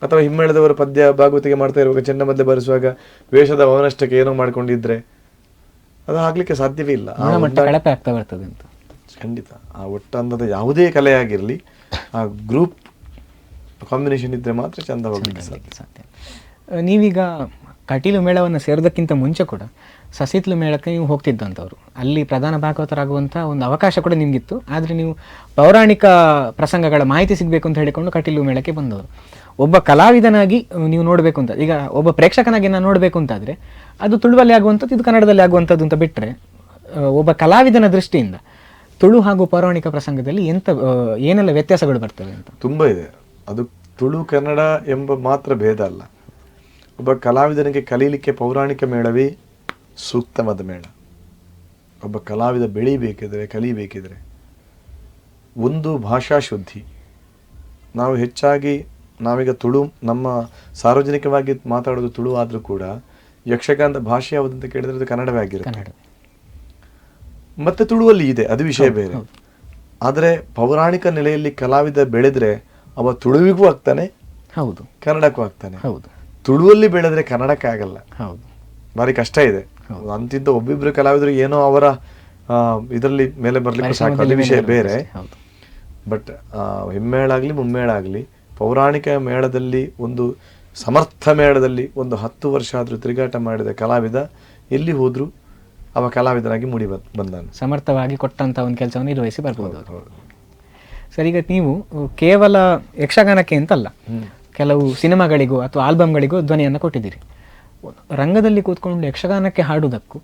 ಅಥವಾ ಹಿಮ್ಮೇಳದವರ ಪದ್ಯ ಭಾಗವತಿಗೆ ಮಾಡ್ತಾ ಇರುವಾಗ ಚೆನ್ನಮದ್ಲೆ ಬರೆಸುವಾಗ ವೇಷದ ಅವನಷ್ಟಕ್ಕೆ ಏನೋ ಮಾಡ್ಕೊಂಡಿದ್ರೆ ಅದು ಆಗ್ಲಿಕ್ಕೆ ಸಾಧ್ಯವೇ ಇಲ್ಲ. ಕಳಪೆ ಆಗ್ತಾ ಬರ್ತದೆ ಅಂತ. ಖಂಡಿತ ಆ ಒಟ್ಟಂದದ ಯಾವುದೇ ಕಲೆ ಆಗಿರಲಿ ಆ ಗ್ರೂಪ್ ಕಾಂಬಿನೇಷನ್ ಇದ್ರೆ ಮಾತ್ರ ಚಂದ ಹೋಗ್ಲಿಕ್ಕೆ ಸಾಧ್ಯ. ನೀವೀಗ ಕಟೀಲು ಮೇಳವನ್ನು ಸೇರೋದಕ್ಕಿಂತ ಮುಂಚೆ ಕೂಡ ಸಸಿತ್ಲು ಮೇಳಕ್ಕೆ ನೀವು ಹೋಗ್ತಿದ್ದಂಥವ್ರು, ಅಲ್ಲಿ ಪ್ರಧಾನ ಭಾಗವತರಾಗುವಂಥ ಒಂದು ಅವಕಾಶ ಕೂಡ ನಿಮಗಿತ್ತು. ಆದರೆ ನೀವು ಪೌರಾಣಿಕ ಪ್ರಸಂಗಗಳ ಮಾಹಿತಿ ಸಿಗಬೇಕು ಅಂತ ಹೇಳಿಕೊಂಡು ಕಟೀಲು ಮೇಳಕ್ಕೆ ಬಂದವರು. ಒಬ್ಬ ಕಲಾವಿದನಾಗಿ ನೀವು ನೋಡಬೇಕು ಅಂತ, ಈಗ ಒಬ್ಬ ಪ್ರೇಕ್ಷಕನಾಗಿ ನಾನು ನೋಡಬೇಕು ಅಂತಾದರೆ ಅದು ತುಳುವಲ್ಲಿ ಆಗುವಂಥದ್ದು, ಇದು ಕನ್ನಡದಲ್ಲಿ ಆಗುವಂಥದ್ದು ಅಂತ ಬಿಟ್ಟರೆ, ಒಬ್ಬ ಕಲಾವಿದನ ದೃಷ್ಟಿಯಿಂದ ತುಳು ಹಾಗೂ ಪೌರಾಣಿಕ ಪ್ರಸಂಗದಲ್ಲಿ ಏನೆಲ್ಲ ವ್ಯತ್ಯಾಸಗಳು ಬರ್ತವೆ ಅಂತ? ತುಂಬ ಇದೆ. ಅದು ತುಳು ಕನ್ನಡ ಎಂಬ ಮಾತ್ರ ಭೇದ ಅಲ್ಲ. ಒಬ್ಬ ಕಲಾವಿದನಿಗೆ ಕಲೀಲಿಕ್ಕೆ ಪೌರಾಣಿಕ ಮೇಳವೇ ಸೂಕ್ತವಾದ ಮೇಳ. ಒಬ್ಬ ಕಲಾವಿದ ಬೆಳೀಬೇಕಿದ್ರೆ, ಕಲಿಬೇಕಿದ್ರೆ ಒಂದು ಭಾಷಾ ಶುದ್ಧಿ. ನಾವು ಹೆಚ್ಚಾಗಿ ನಾವೀಗ ತುಳು, ನಮ್ಮ ಸಾರ್ವಜನಿಕವಾಗಿ ಮಾತಾಡೋದು ತುಳು ಆದರೂ ಕೂಡ ಯಕ್ಷಗಾನದ ಭಾಷೆ ಯಾವುದಂತ ಕೇಳಿದ್ರೆ ಅದು ಕನ್ನಡವೇ ಆಗಿರುತ್ತೆ. ಮತ್ತೆ ತುಳುವಲ್ಲಿ ಇದೆ, ಅದು ವಿಷಯ ಬೇರೆ. ಆದರೆ ಪೌರಾಣಿಕ ನೆಲೆಯಲ್ಲಿ ಕಲಾವಿದ ಬೆಳೆದ್ರೆ ಅವ ತುಳುವಿಗೂ ಆಗ್ತಾನೆ, ಹೌದು, ಕನ್ನಡಕ್ಕೂ ಆಗ್ತಾನೆ. ಹೌದು, ತುಳುವಲ್ಲಿ ಬೆಳೆದ್ರೆ ಕನ್ನಡಕ್ಕೆ ಆಗಲ್ಲ. ಹೌದು, ಭಾರಿ ಕಷ್ಟ ಇದೆ. ಅಂತಿದ್ದ ಒಬ್ಬಿಬ್ರು ಕಲಾವಿದರು ಏನೋ ಅವರ ಇದರಲ್ಲಿ ಮೇಲೆ ಬರ್ಲಿಕ್ಕೆ ಸಾಕು, ಅದು ವಿಷಯ ಬೇರೆ. ಬಟ್ ಹಿಮ್ಮೇಳ ಆಗಲಿ ಮುಮ್ಮೇಳ ಆಗಲಿ ಪೌರಾಣಿಕ ಮೇಳದಲ್ಲಿ, ಒಂದು ಸಮರ್ಥ ಮೇಳದಲ್ಲಿ ಒಂದು 10 ವರ್ಷ ಆದರೂ ತಿರುಗಾಟ ಮಾಡಿದ ಕಲಾವಿದ ಎಲ್ಲಿ ಹೋದ್ರು ಅವ ಕಲಾವಿದನಾಗಿ ಮೂಡಿ ಬಂದಾನೆ. ಸಮರ್ಥವಾಗಿ ಕೊಟ್ಟಂತ ಒಂದು ಕೆಲಸವನ್ನು ನಿರ್ವಹಿಸಿ ಬರ್ಬೋದು. ಸರ್, ಈಗ ನೀವು ಕೇವಲ ಯಕ್ಷಗಾನಕ್ಕೆ ಅಂತಲ್ಲ, ಕೆಲವು ಸಿನಿಮಾಗಳಿಗೂ ಅಥವಾ ಆಲ್ಬಮ್ಗಳಿಗೂ ಧ್ವನಿಯನ್ನು ಕೊಟ್ಟಿದ್ದೀರಿ. ರಂಗದಲ್ಲಿ ಕೂತ್ಕೊಂಡು ಯಕ್ಷಗಾನಕ್ಕೆ ಹಾಡುವುದಕ್ಕೂ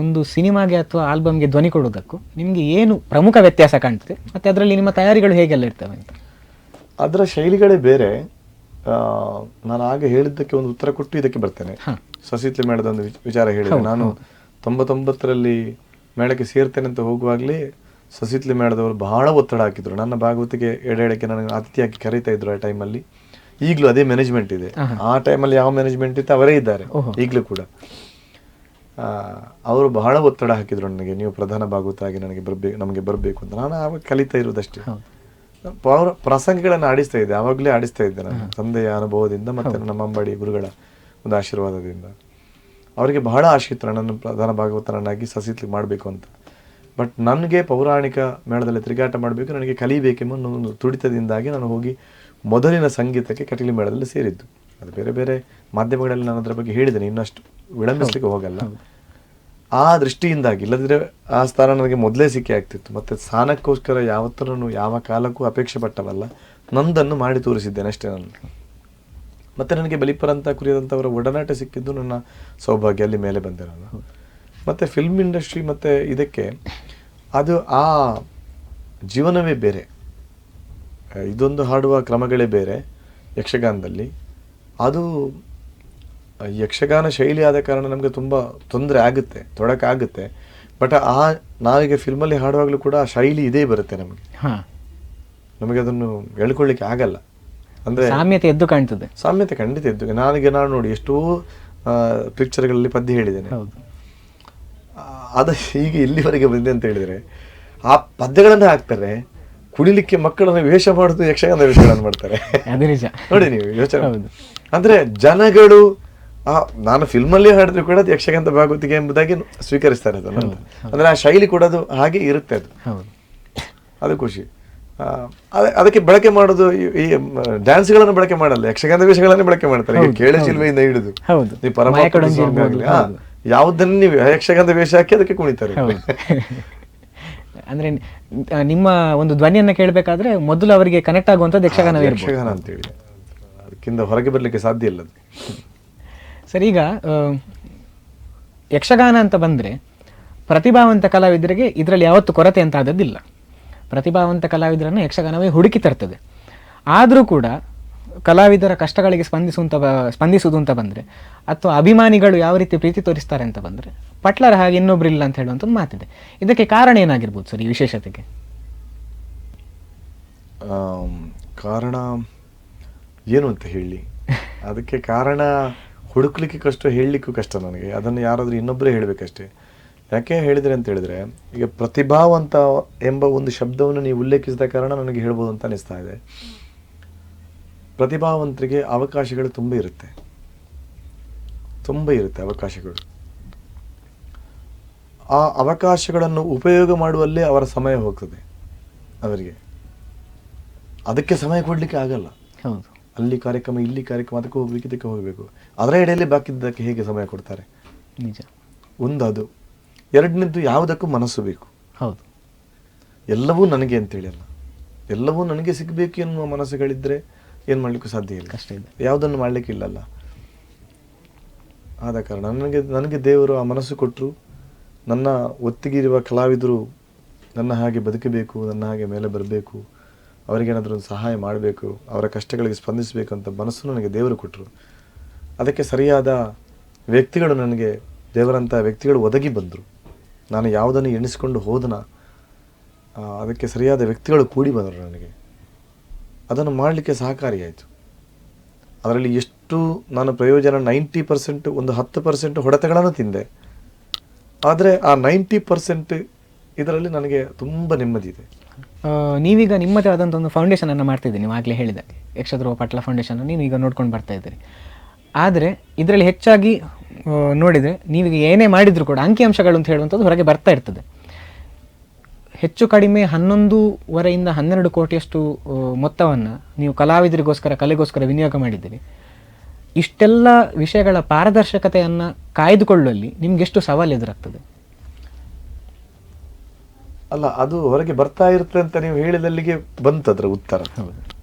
ಒಂದು ಸಿನಿಮಾಗೆ ಅಥವಾ ಆಲ್ಬಮ್ಗೆ ಧ್ವನಿ ಕೊಡುವುದಕ್ಕೂ ನಿಮಗೆ ಏನು ಪ್ರಮುಖ ವ್ಯತ್ಯಾಸ ಕಾಣ್ತದೆ, ಮತ್ತು ಅದರಲ್ಲಿ ನಿಮ್ಮ ತಯಾರಿಗಳು ಹೇಗೆಲ್ಲ ಇರ್ತವೆ ಅಂತ? ಅದರ ಶೈಲಿಗಳೇ ಬೇರೆ. ನಾನು ಆಗ ಹೇಳಿದ್ದಕ್ಕೆ ಒಂದು ಉತ್ತರ ಕೊಟ್ಟು ಇದಕ್ಕೆ ಬರ್ತೇನೆ. ಸಸಿತ್ಲೆ ಮೇಳದ ಒಂದು ವಿಚಾರ ಹೇಳಿದೆ. ನಾನು 99ರಲ್ಲಿ ಮೇಳಕ್ಕೆ ಸೇರ್ತೇನೆ ಅಂತ ಹೋಗುವಾಗಲೇ ಸಸಿತ್ಲೆ ಮೇಳದವರು ಬಹಳ ಒತ್ತಡ ಹಾಕಿದ್ರು. ನನ್ನ ಭಾಗವತಿಗೆ ಎಡೆಗೆ ನನಗೆ ಅತಿಥಿಯಾಗಿ ಕರೀತಾ ಇದ್ರು. ಆ ಟೈಮಲ್ಲಿ ಈಗಲೂ ಅದೇ ಮ್ಯಾನೇಜ್ಮೆಂಟ್ ಇದೆ. ಆ ಟೈಮಲ್ಲಿ ಯಾವ ಮ್ಯಾನೇಜ್ಮೆಂಟ್ ಇತ್ತು ಅವರೇ ಇದ್ದಾರೆ ಈಗಲೂ ಕೂಡ. ಅವರು ಬಹಳ ಒತ್ತಡ ಹಾಕಿದ್ರು ನನಗೆ, ನೀವು ಪ್ರಧಾನ ಭಾಗವತ ಆಗಿ ನಮಗೆ ಬರಬೇಕು ಅಂತ. ನಾನು ಆವಾಗ ಕಲಿತಾ ಇರೋದಷ್ಟೇ. ಪ್ರಸಂಗಗಳನ್ನು ಆಡಿಸ್ತಾ ಇದ್ದೆ, ಆವಾಗಲೇ ಆಡಿಸ್ತಾ ಇದ್ದೆ. ನನ್ನ ತಂದೆಯ ಅನುಭವದಿಂದ ಮತ್ತು ನಮ್ಮ ಅಂಬಾಡಿ ಗುರುಗಳ ಒಂದು ಆಶೀರ್ವಾದದಿಂದ ಅವರಿಗೆ ಬಹಳ ಆಶೆ ಇತ್ತು ನನ್ನನ್ನು ಪ್ರಧಾನ ಭಾಗವತನನ್ನಾಗಿ ಸಸಿತ್ಲಿ ಮಾಡಬೇಕು ಅಂತ. ಬಟ್ ನನಗೆ ಪೌರಾಣಿಕ ಮೇಳದಲ್ಲಿ ತಿರುಗಾಟ ಮಾಡಬೇಕು, ನನಗೆ ಕಲಿಬೇಕೆಂಬ ಒಂದು ತುಡಿತದಿಂದಾಗಿ ನಾನು ಹೋಗಿ ಮೊದಲಿನ ಸಂಗೀತಕ್ಕೆ ಕಟೀಲು ಮೇಳದಲ್ಲಿ ಸೇರಿದ್ದು. ಅದು ಬೇರೆ ಬೇರೆ ಮಾಧ್ಯಮಗಳಲ್ಲಿ ನಾನು ಅದರ ಬಗ್ಗೆ ಹೇಳಿದ್ದೇನೆ, ಇನ್ನಷ್ಟು ವಿಳಂಬಿಸ್ಲಿಕ್ಕೆ ಹೋಗಲ್ಲ. ಆ ದೃಷ್ಟಿಯಿಂದಾಗಿ, ಇಲ್ಲದಿದ್ದರೆ ಆ ಸ್ಥಾನ ನನಗೆ ಮೊದಲೇ ಸಿಕ್ಕಿ ಆಗ್ತಿತ್ತು. ಮತ್ತು ಸ್ಥಾನಕ್ಕೋಸ್ಕರ ಯಾವತ್ತೂ ಯಾವ ಕಾಲಕ್ಕೂ ಅಪೇಕ್ಷೆ ಪಟ್ಟವಲ್ಲ, ನಂದನ್ನು ಮಾಡಿ ತೋರಿಸಿದ್ದೇನೆ ಅಷ್ಟೇ ನಾನು. ಮತ್ತು ನನಗೆ ಬಲಿಪರಂತ ಕುರಿಯದಂಥವರ ಒಡನಾಟ ಸಿಕ್ಕಿದ್ದು ನನ್ನ ಸೌಭಾಗ್ಯ, ಅಲ್ಲಿ ಮೇಲೆ ಬಂದೆ ನಾನು. ಮತ್ತು ಫಿಲ್ಮ್ ಇಂಡಸ್ಟ್ರಿ ಮತ್ತು ಇದಕ್ಕೆ ಅದು ಆ ಜೀವನವೇ ಬೇರೆ, ಇದೊಂದು ಹಾಡುವ ಕ್ರಮಗಳೇ ಬೇರೆ ಯಕ್ಷಗಾನದಲ್ಲಿ. ಅದು ಯಕ್ಷಗಾನ ಶೈಲಿ ಆದ ಕಾರಣ ನಮಗೆ ತುಂಬ ತೊಂದರೆ ಆಗುತ್ತೆ, ತೊಡಕಾಗುತ್ತೆ. ಬಟ್ ನಾವೀಗ ಫಿಲ್ಮಲ್ಲಿ ಹಾಡುವಾಗಲೂ ಕೂಡ ಆ ಶೈಲಿ ಇದೇ ಬರುತ್ತೆ ನಮಗೆ ಅದನ್ನು ಹೇಳ್ಕೊಳ್ಳಿಕ್ಕೆ ಆಗಲ್ಲ. ಅಂದರೆ ಸಾಮ್ಯತೆ ಎದ್ದು ಕಾಣ್ತದೆ. ಸಾಮ್ಯತೆ ಖಂಡಿತ ಎದ್ದು. ನಾನು ನೋಡಿ ಎಷ್ಟೋ ಪಿಕ್ಚರ್ಗಳಲ್ಲಿ ಪದ್ಯ ಹೇಳಿದ್ದೇನೆ. ಅದು ಈಗ ಇಲ್ಲಿವರೆಗೆ ಬಂದಿದೆ ಅಂತ ಹೇಳಿದರೆ ಆ ಪದ್ಯಗಳನ್ನೇ ಹಾಕ್ತಾರೆ, ಕುಡಿಲಿಕ್ಕೆ ಮಕ್ಕಳನ್ನು ವೇಷ ಮಾಡೋದು ಯಕ್ಷಗಾನ ವೇಷಗಳನ್ನು ಮಾಡ್ತಾರೆ. ಅದು ನಿಜ ನೋಡಿ ನೀವು ಯೋಚನೆ. ಅಂದ್ರೆ ಜನಗಳು ನಾನು ಫಿಲ್ಮಲ್ಲಿ ಹಾಡಿದ್ರು ಕೂಡ ಅದು ಯಕ್ಷಗಾನದ ಭಾಗವತಿಗೆ ಎಂಬುದಾಗಿ ಸ್ವೀಕರಿಸ್ತಾರೆ ಅದನ್ನು. ಅಂದ್ರೆ ಆ ಶೈಲಿ ಕೂಡ ಅದು ಹಾಗೆ ಇರುತ್ತೆ, ಅದು ಖುಷಿ. ಅದಕ್ಕೆ ಬಳಕೆ ಮಾಡೋದು ಈ ಡ್ಯಾನ್ಸ್ಗಳನ್ನು ಬಳಕೆ ಮಾಡಲ್ಲ, ಯಕ್ಷಗಾನದ ವೇಷಗಳನ್ನೇ ಬಳಕೆ ಮಾಡ್ತಾರೆ. ಈಗ ಕೇಳ ಚಿಲ್ವೆಯಿಂದ ಹಿಡಿದು ನೀವು ಪರಮಾತ್ಮ ಯಾವುದನ್ನು ನೀವು ಯಕ್ಷಗಾನದ ವೇಷ ಹಾಕಿ ಅದಕ್ಕೆ ಕುಣಿತಾರೆ. ಅಂದ್ರೆ ನಿಮ್ಮ ಒಂದು ಧ್ವನಿಯನ್ನ ಕೇಳಬೇಕಾದ್ರೆ ಮೊದಲು ಅವರಿಗೆ ಕನೆಕ್ಟ್ ಆಗುವಂಥದ್ದು ಯಕ್ಷಗಾನ ಅಂತೇಳಿ, ಅದಕ್ಕಿಂತ ಹೊರಗೆ ಬರಲಿಕ್ಕೆ ಸಾಧ್ಯ ಇಲ್ಲ. ಸರ್, ಈಗ ಯಕ್ಷಗಾನ ಅಂತ ಬಂದರೆ ಪ್ರತಿಭಾವಂತ ಕಲಾವಿದರಿಗೆ ಇದರಲ್ಲಿ ಯಾವತ್ತು ಕೊರತೆ ಅಂತ ಆದದ್ದಿಲ್ಲ. ಪ್ರತಿಭಾವಂತ ಕಲಾವಿದರನ್ನು ಯಕ್ಷಗಾನವೇ ಹುಡುಕಿ ತರ್ತದೆ. ಆದರೂ ಕೂಡ ಕಲಾವಿದರ ಕಷ್ಟಗಳಿಗೆ ಸ್ಪಂದಿಸುವುದು ಅಂತ ಬಂದರೆ, ಅಥವಾ ಅಭಿಮಾನಿಗಳು ಯಾವ ರೀತಿ ಪ್ರೀತಿ ತೋರಿಸ್ತಾರೆ ಅಂತ ಬಂದರೆ, ಪಟ್ಲರ ಹಾಗೆ ಇನ್ನೊಬ್ರು ಇಲ್ಲ ಅಂತ ಹೇಳುವಂಥದ್ದು ಮಾತಿದೆ. ಇದಕ್ಕೆ ಕಾರಣ ಏನಾಗಿರ್ಬೋದು ಸರ್, ಈ ವಿಶೇಷತೆಗೆ? ಕಾರಣ ಏನು ಅಂತ ಹೇಳಿ, ಅದಕ್ಕೆ ಕಾರಣ ಹುಡುಕ್ಲಿಕ್ಕೆ ಕಷ್ಟ, ಹೇಳಲಿಕ್ಕೂ ಕಷ್ಟ ನನಗೆ. ಅದನ್ನು ಯಾರಾದರೂ ಇನ್ನೊಬ್ಬರೇ ಹೇಳಬೇಕಷ್ಟೇ. ಯಾಕೆ ಹೇಳಿದರೆ ಅಂತ ಹೇಳಿದರೆ, ಈಗ ಪ್ರತಿಭಾವಂತ ಎಂಬ ಒಂದು ಶಬ್ದವನ್ನು ನೀವು ಉಲ್ಲೇಖಿಸಿದ ಕಾರಣ ನನಗೆ ಹೇಳ್ಬೋದು ಅಂತ ಅನಿಸ್ತಾ ಇದೆ. ಪ್ರತಿಭಾವಂತರಿಗೆ ಅವಕಾಶಗಳು ತುಂಬ ಇರುತ್ತೆ ಅವಕಾಶಗಳು. ಆ ಅವಕಾಶಗಳನ್ನು ಉಪಯೋಗ ಮಾಡುವಲ್ಲೇ ಅವರ ಸಮಯ ಹೋಗ್ತದೆ ಅವರಿಗೆ. ಅದಕ್ಕೆ ಸಮಯ ಕೊಡಲಿಕ್ಕೆ ಆಗಲ್ಲ. ಅಲ್ಲಿ ಕಾರ್ಯಕ್ರಮ, ಇಲ್ಲಿ ಕಾರ್ಯಕ್ರಮ, ಅದಕ್ಕೆ ಹೋಗ್ಬೇಕು, ಇದಕ್ಕೆ ಹೋಗಬೇಕು. ಅದರ ಎಡೆಯಲ್ಲಿ ಬಾಕಿದ್ದಕ್ಕೆ ಹೇಗೆ ಸಮಯ ಕೊಡ್ತಾರೆ? ನಿಜ. ಅದು. ಎರಡನೇದ್ದು, ಯಾವುದಕ್ಕೂ ಮನಸ್ಸು ಬೇಕು. ಹೌದು. ಎಲ್ಲವೂ ನನಗೆ ಅಂತೇಳಿ ಅಲ್ಲ, ಎಲ್ಲವೂ ನನಗೆ ಸಿಗಬೇಕು ಎನ್ನುವ ಮನಸ್ಸುಗಳಿದ್ರೆ ಏನು ಮಾಡಲಿಕ್ಕೂ ಸಾಧ್ಯ ಇಲ್ಲ, ಕಷ್ಟ ಇದೆ. ಯಾವುದನ್ನು ಮಾಡಲಿಕ್ಕೆ ಇಲ್ಲಲ್ಲ. ಆದ ಕಾರಣ ನನಗೆ ದೇವರು ಆ ಮನಸ್ಸು ಕೊಟ್ಟರು. ನನ್ನ ಒತ್ತಿಗಿರುವ ಕಲಾವಿದರು ನನ್ನ ಹಾಗೆ ಬದುಕಬೇಕು, ನನ್ನ ಹಾಗೆ ಮೇಲೆ ಬರಬೇಕು, ಅವರಿಗೇನಾದರೂ ಒಂದು ಸಹಾಯ ಮಾಡಬೇಕು, ಅವರ ಕಷ್ಟಗಳಿಗೆ ಸ್ಪಂದಿಸಬೇಕು ಅಂತ ಮನಸ್ಸು ನನಗೆ ದೇವರು ಕೊಟ್ಟರು. ಅದಕ್ಕೆ ಸರಿಯಾದ ವ್ಯಕ್ತಿಗಳು, ನನಗೆ ದೇವರಂಥ ವ್ಯಕ್ತಿಗಳು ಒದಗಿ ಬಂದರು. ನಾನು ಯಾವುದನ್ನು ಎಣಿಸ್ಕೊಂಡು ಹೋದನ, ಅದಕ್ಕೆ ಸರಿಯಾದ ವ್ಯಕ್ತಿಗಳು ಕೂಡಿ ಬಂದರು ನನಗೆ. ಅದನ್ನು ಮಾಡಲಿಕ್ಕೆ ಸಹಕಾರಿಯಾಯಿತು. ಅದರಲ್ಲಿ ಎಷ್ಟು ನಾನು ಪ್ರಯೋಜನ 90%, ಒಂದು 10% ಹೊಡೆತಗಳನ್ನು ತಿಂದೆ. ಆದರೆ ಆ 90% ಇದರಲ್ಲಿ ನನಗೆ ತುಂಬ ನೆಮ್ಮದಿ ಇದೆ. ನೀವೀಗ ನಿಮ್ಮದೇ ಆದಂಥ ಒಂದು ಫೌಂಡೇಶನನ್ನು ಮಾಡ್ತಿದ್ದೀರಿ. ನೀವು ಆಗಲೇ ಹೇಳಿದೆ, ಯಕ್ಷಧ್ರುವ ಪಟ್ಲ ಫೌಂಡೇಶನ್ ನೀವು ಈಗ ನೋಡ್ಕೊಂಡು ಬರ್ತಾ ಇದ್ದೀರಿ. ಆದರೆ ಇದರಲ್ಲಿ ಹೆಚ್ಚಾಗಿ ನೋಡಿದರೆ ನೀವೀಗ ಏನೇ ಮಾಡಿದರೂ ಕೂಡ ಅಂಕಿಅಂಶಗಳು ಅಂತ ಹೇಳುವಂಥದ್ದು ಹೊರಗೆ ಬರ್ತಾ ಇರ್ತದೆ. ಹೆಚ್ಚು ಕಡಿಮೆ 11.5 12 ಕೋಟಿಯಷ್ಟು ಮೊತ್ತವನ್ನು ನೀವು ಕಲಾವಿದರಿಗೋಸ್ಕರ, ಕಲೆಗೋಸ್ಕರ ವಿನಿಯೋಗ ಮಾಡಿದ್ದೀರಿ. ಇಷ್ಟೆಲ್ಲ ವಿಷಯಗಳ ಪಾರದರ್ಶಕತೆಯನ್ನು ಕಾಯ್ದುಕೊಳ್ಳುವಲ್ಲಿ ನಿಮ್ಗೆಷ್ಟು ಸವಾಲು ಎದುರಾಗ್ತದೆ? ಅಲ್ಲ, ಅದು ಹೊರಗೆ ಬರ್ತಾ ಇರುತ್ತೆ ಅಂತ ನೀವು ಹೇಳಿದಲ್ಲಿಗೆ ಬಂತದ್ರ ಉತ್ತರ.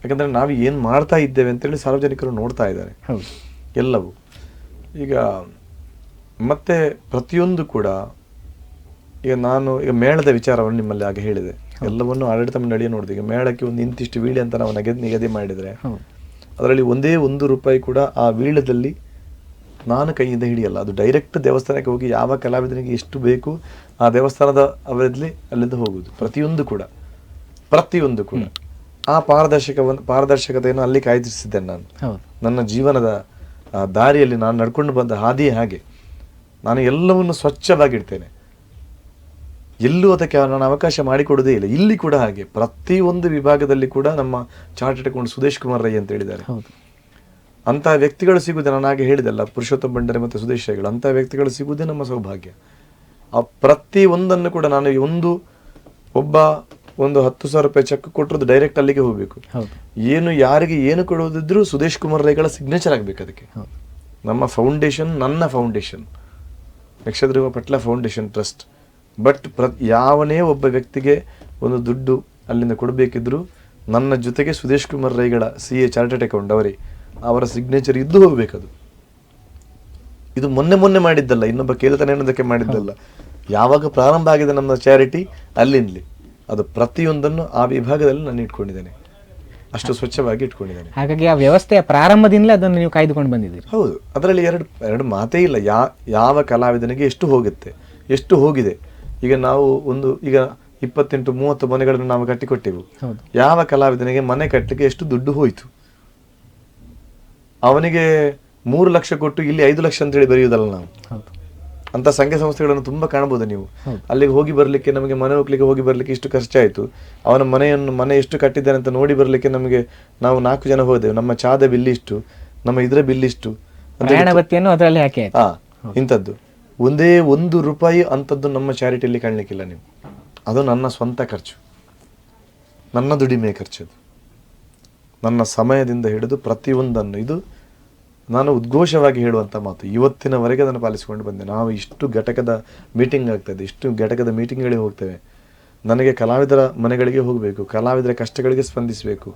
ಯಾಕಂದರೆ ನಾವು ಏನು ಮಾಡ್ತಾ ಇದ್ದೇವೆ ಅಂತೇಳಿ ಸಾರ್ವಜನಿಕರು ನೋಡ್ತಾ ಇದ್ದಾರೆ ಎಲ್ಲವೂ. ಈಗ ಮತ್ತೆ ಪ್ರತಿಯೊಂದು ಕೂಡ, ಈಗ ನಾನು ಈಗ ಮೇಳದ ವಿಚಾರವನ್ನು ನಿಮ್ಮಲ್ಲಿ ಆಗ ಹೇಳಿದೆ, ಎಲ್ಲವನ್ನು ಆಡಳಿತ ಮಂಡಳಿಯ ನೋಡಿದೆ. ಈಗ ಮೇಳಕ್ಕೆ ಒಂದು ಇಂತಿಷ್ಟು ವೀಳೆ ಅಂತ ನಾವು ನಿಗದಿ ಮಾಡಿದರೆ, ಅದರಲ್ಲಿ ಒಂದೇ ₹1 ಕೂಡ ಆ ವೀಳದಲ್ಲಿ ನಾನು ಕೈಯಿಂದ ಹಿಡಿಯಲ್ಲ. ಅದು ಡೈರೆಕ್ಟ್ ದೇವಸ್ಥಾನಕ್ಕೆ ಹೋಗಿ ಯಾವ ಕಲಾವಿದನಿಗೆ ಎಷ್ಟು ಬೇಕು ಆ ದೇವಸ್ಥಾನದ ಅವರಲ್ಲಿ ಅಲ್ಲಿಂದ ಹೋಗುದು. ಪ್ರತಿಯೊಂದು ಕೂಡ ಆ ಪಾರದರ್ಶಕತೆಯನ್ನು ಅಲ್ಲಿ ಕಾಯ್ದಿರಿಸಿದ್ದೇನೆ ನಾನು. ನನ್ನ ಜೀವನದ ದಾರಿಯಲ್ಲಿ ನಾನು ನಡ್ಕೊಂಡು ಬಂದ ಹಾದಿಯೇ ಹಾಗೆ. ನಾನು ಎಲ್ಲವನ್ನು ಸ್ವಚ್ಛವಾಗಿಡ್ತೇನೆ, ಎಲ್ಲೂ ಅದಕ್ಕೆ ನಾನು ಅವಕಾಶ ಮಾಡಿಕೊಡೋದೇ ಇಲ್ಲ. ಇಲ್ಲಿ ಕೂಡ ಹಾಗೆ ಪ್ರತಿಯೊಂದು ವಿಭಾಗದಲ್ಲಿ ಕೂಡ ನಮ್ಮ ಚಾರ್ಟೆಡ್ ಅಕೌಂಟ್ ಸುದೇಶ್ ಕುಮಾರ್ ರೈ ಅಂತ ಹೇಳಿದ್ದಾರೆ. ಅಂಥ ವ್ಯಕ್ತಿಗಳು ಸಿಗುವುದೇ, ನಾನು ಹಾಗೆ ಹೇಳಿದೆಲ್ಲ, ಪುರುಷೋತ್ತಮ ಭಂಡಾರಿ ಮತ್ತು ಸುದೇಶ್ ರೈಗಳು, ಅಂಥ ವ್ಯಕ್ತಿಗಳು ಸಿಗುವುದೇ ನಮ್ಮ ಸೌಭಾಗ್ಯ. ಆ ಪ್ರತಿಯೊಂದನ್ನು ಕೂಡ ನಾನು ಒಬ್ಬ ಒಂದು ₹10,000 ಚೆಕ್ ಕೊಟ್ಟರು ಡೈರೆಕ್ಟ್ ಅಲ್ಲಿಗೆ ಹೋಗಬೇಕು. ಯಾರಿಗೆ ಏನು ಕೊಡುವುದಿದ್ರು ಸುದೇಶ್ ಕುಮಾರ್ ರೈಗಳ ಸಿಗ್ನೇಚರ್ ಆಗಬೇಕು ಅದಕ್ಕೆ. ನಮ್ಮ ಫೌಂಡೇಶನ್, ನನ್ನ foundation Yakshadhruva Patla foundation trust. But ಯಾವನೇ ಒಬ್ಬ ವ್ಯಕ್ತಿಗೆ ಒಂದು ದುಡ್ಡು ಅಲ್ಲಿಂದ ಕೊಡಬೇಕಿದ್ರು ನನ್ನ ಜೊತೆಗೆ ಸುದೇಶ್ ಕುಮಾರ್ ರೈಗಳ CA ಚಾರ್ಟೆಡ್ ಅಕೌಂಟ್ ಅವರ ಸಿಗ್ನೇಚರ್ ಇದ್ದು ಹೋಗ್ಬೇಕದು. ಇದು ಮೊನ್ನೆ ಮಾಡಿದ್ದಲ್ಲ, ಇನ್ನೊಬ್ಬ ಕೇಳ್ತಾನೇನೋದಕ್ಕೆ ಮಾಡಿದ್ದಲ್ಲ. ಯಾವಾಗ ಪ್ರಾರಂಭ ಆಗಿದೆ ನಮ್ಮ ಚಾರಿಟಿ ಅಲ್ಲಿಂದಲೇ ಅದು ಪ್ರತಿಯೊಂದನ್ನು ಆ ವಿಭಾಗದಲ್ಲಿ ನಾನು ಇಟ್ಕೊಂಡಿದ್ದೇನೆ, ಅಷ್ಟು ಸ್ವಚ್ಛವಾಗಿ ಇಟ್ಕೊಂಡಿದ್ದೇನೆ. ಹಾಗಾಗಿ ಆ ವ್ಯವಸ್ಥೆಯ ಪ್ರಾರಂಭದಿಂದಲೇ ಅದನ್ನು ನೀವು ಕಾಯ್ದುಕೊಂಡು ಬಂದಿದ್ದೀರಿ. ಹೌದು, ಅದರಲ್ಲಿ ಎರಡು ಮಾತೇ ಇಲ್ಲ. ಯಾವ ಕಲಾವಿದನಿಗೆ ಎಷ್ಟು ಹೋಗುತ್ತೆ, ಎಷ್ಟು ಹೋಗಿದೆ. ಈಗ ನಾವು ಈಗ 28-30 ಮನೆಗಳನ್ನು ನಾವು ಕಟ್ಟಿಕೊಟ್ಟೆವು. ಯಾವ ಕಲಾವಿದನಿಗೆ ಮನೆ ಕಟ್ಟಲಿಕ್ಕೆ ಎಷ್ಟು ದುಡ್ಡು ಹೋಯಿತು? ಅವನಿಗೆ 3 ಲಕ್ಷ ಕೊಟ್ಟು ಇಲ್ಲಿ 5 ಲಕ್ಷ ಅಂತೇಳಿ ಬರೆಯುವುದಲ್ಲ ನಾವು. ಅಂತ ಸಂಘ ಸಂಸ್ಥೆಗಳನ್ನು ತುಂಬಾ ಕಾಣಬಹುದು ನೀವು. ಅಲ್ಲಿಗೆ ಹೋಗಿ ಬರ್ಲಿಕ್ಕೆ, ನಮಗೆ ಮನೆ ಹೋಗ್ಲಿಕ್ಕೆ ಹೋಗಿ ಬರ್ಲಿಕ್ಕೆ ಇಷ್ಟು ಖರ್ಚಾಯಿತು, ಅವನ ಮನೆ ಎಷ್ಟು ಕಟ್ಟಿದ್ದಾನೆ ಅಂತ ನೋಡಿ ಬರ್ಲಿಕ್ಕೆ ನಮಗೆ, ನಾವು 4 ಜನ ಹೋದೆವು, ನಮ್ಮ ಚಾದ ಬಿಲ್ ಇಷ್ಟು, ನಮ್ಮ ಇದ್ರ ಬಿಲ್ ಇಷ್ಟು, ಅದರಲ್ಲಿ ಹಾಕಿ ಇಂಥದ್ದು ಒಂದೇ ₹1 ಅಂತದ್ದು ನಮ್ಮ ಚಾರಿಟಿಯಲ್ಲಿ ಕಾಣಲಿಕ್ಕಿಲ್ಲ ನೀವು. ಅದು ನನ್ನ ಸ್ವಂತ ಖರ್ಚು, ನನ್ನ ದುಡಿಮೆ ಖರ್ಚು, ಅದು ನನ್ನ ಸಮಯದಿಂದ ಹಿಡಿದು ಪ್ರತಿಯೊಂದನ್ನು. ಇದು ನಾನು ಉದ್ಘೋಷವಾಗಿ ಹೇಳುವಂಥ ಮಾತು, ಇವತ್ತಿನವರೆಗೆ ಅದನ್ನು ಪಾಲಿಸಿಕೊಂಡು ಬಂದೆ. ನಾವು ಇಷ್ಟು ಘಟಕದ ಮೀಟಿಂಗ್ ಆಗ್ತದೆ, ಇಷ್ಟು ಘಟಕದ ಮೀಟಿಂಗ್ಗಳಿಗೆ ಹೋಗ್ತೇವೆ. ನನಗೆ ಕಲಾವಿದರ ಮನೆಗಳಿಗೆ ಹೋಗಬೇಕು, ಕಲಾವಿದರ ಕಷ್ಟಗಳಿಗೆ ಸ್ಪಂದಿಸಬೇಕು.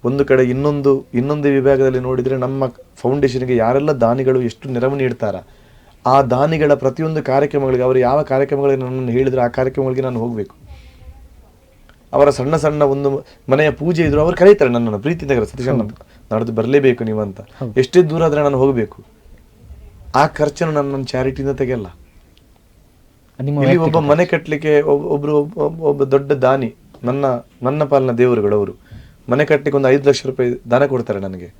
ಒಂದು ಕಡೆ ಇನ್ನೊಂದು ವಿಭಾಗದಲ್ಲಿ ನೋಡಿದರೆ ನಮ್ಮ ಫೌಂಡೇಶನ್ಗೆ ಯಾರೆಲ್ಲ ದಾನಿಗಳು ಎಷ್ಟು ನೆರವು ನೀಡ್ತಾರ, ಆ ದಾನಿಗಳ ಪ್ರತಿಯೊಂದು ಕಾರ್ಯಕ್ರಮಗಳಿಗೆ, ಅವರು ಯಾವ ಕಾರ್ಯಕ್ರಮಗಳಿಗೆ ನನ್ನನ್ನು ಹೇಳಿದರೆ ಆ ಕಾರ್ಯಕ್ರಮಗಳಿಗೆ ನಾನು ಹೋಗಬೇಕು. ಅವರ ಸಣ್ಣ ಸಣ್ಣ ಒಂದು ಮನೆಯ ಪೂಜೆ ಇದ್ರು ಅವರು ಕರೀತಾರೆ ನನ್ನನ್ನು ಪ್ರೀತಿಯಿಂದ, ಸತೀಶ್ ನಾಡ್ದು ಬರಲೇಬೇಕು ನೀವು ಅಂತ. ಎಷ್ಟೇ ದೂರ ಆದ್ರೆ ನಾನು ಹೋಗಬೇಕು. ಆ ಖರ್ಚನ್ನು ನನ್ನ ಚಾರಿಟಿಯಿಂದ ತೆಗೆಯಲ್ಲ. ಇಲ್ಲಿ ಒಬ್ಬ ಮನೆ ಕಟ್ಟಲಿಕ್ಕೆ ಒಬ್ಬ ದೊಡ್ಡ ದಾನಿ, ನನ್ನ ಪಾಲಿನ ದೇವರುಗಳು, ಅವರು ಮನೆ ಕಟ್ಟಲಿಕ್ಕೆ ಒಂದು 5 ಲಕ್ಷ ರೂಪಾಯಿ ದಾನ ಕೊಡ್ತಾರೆ ನನಗೆ.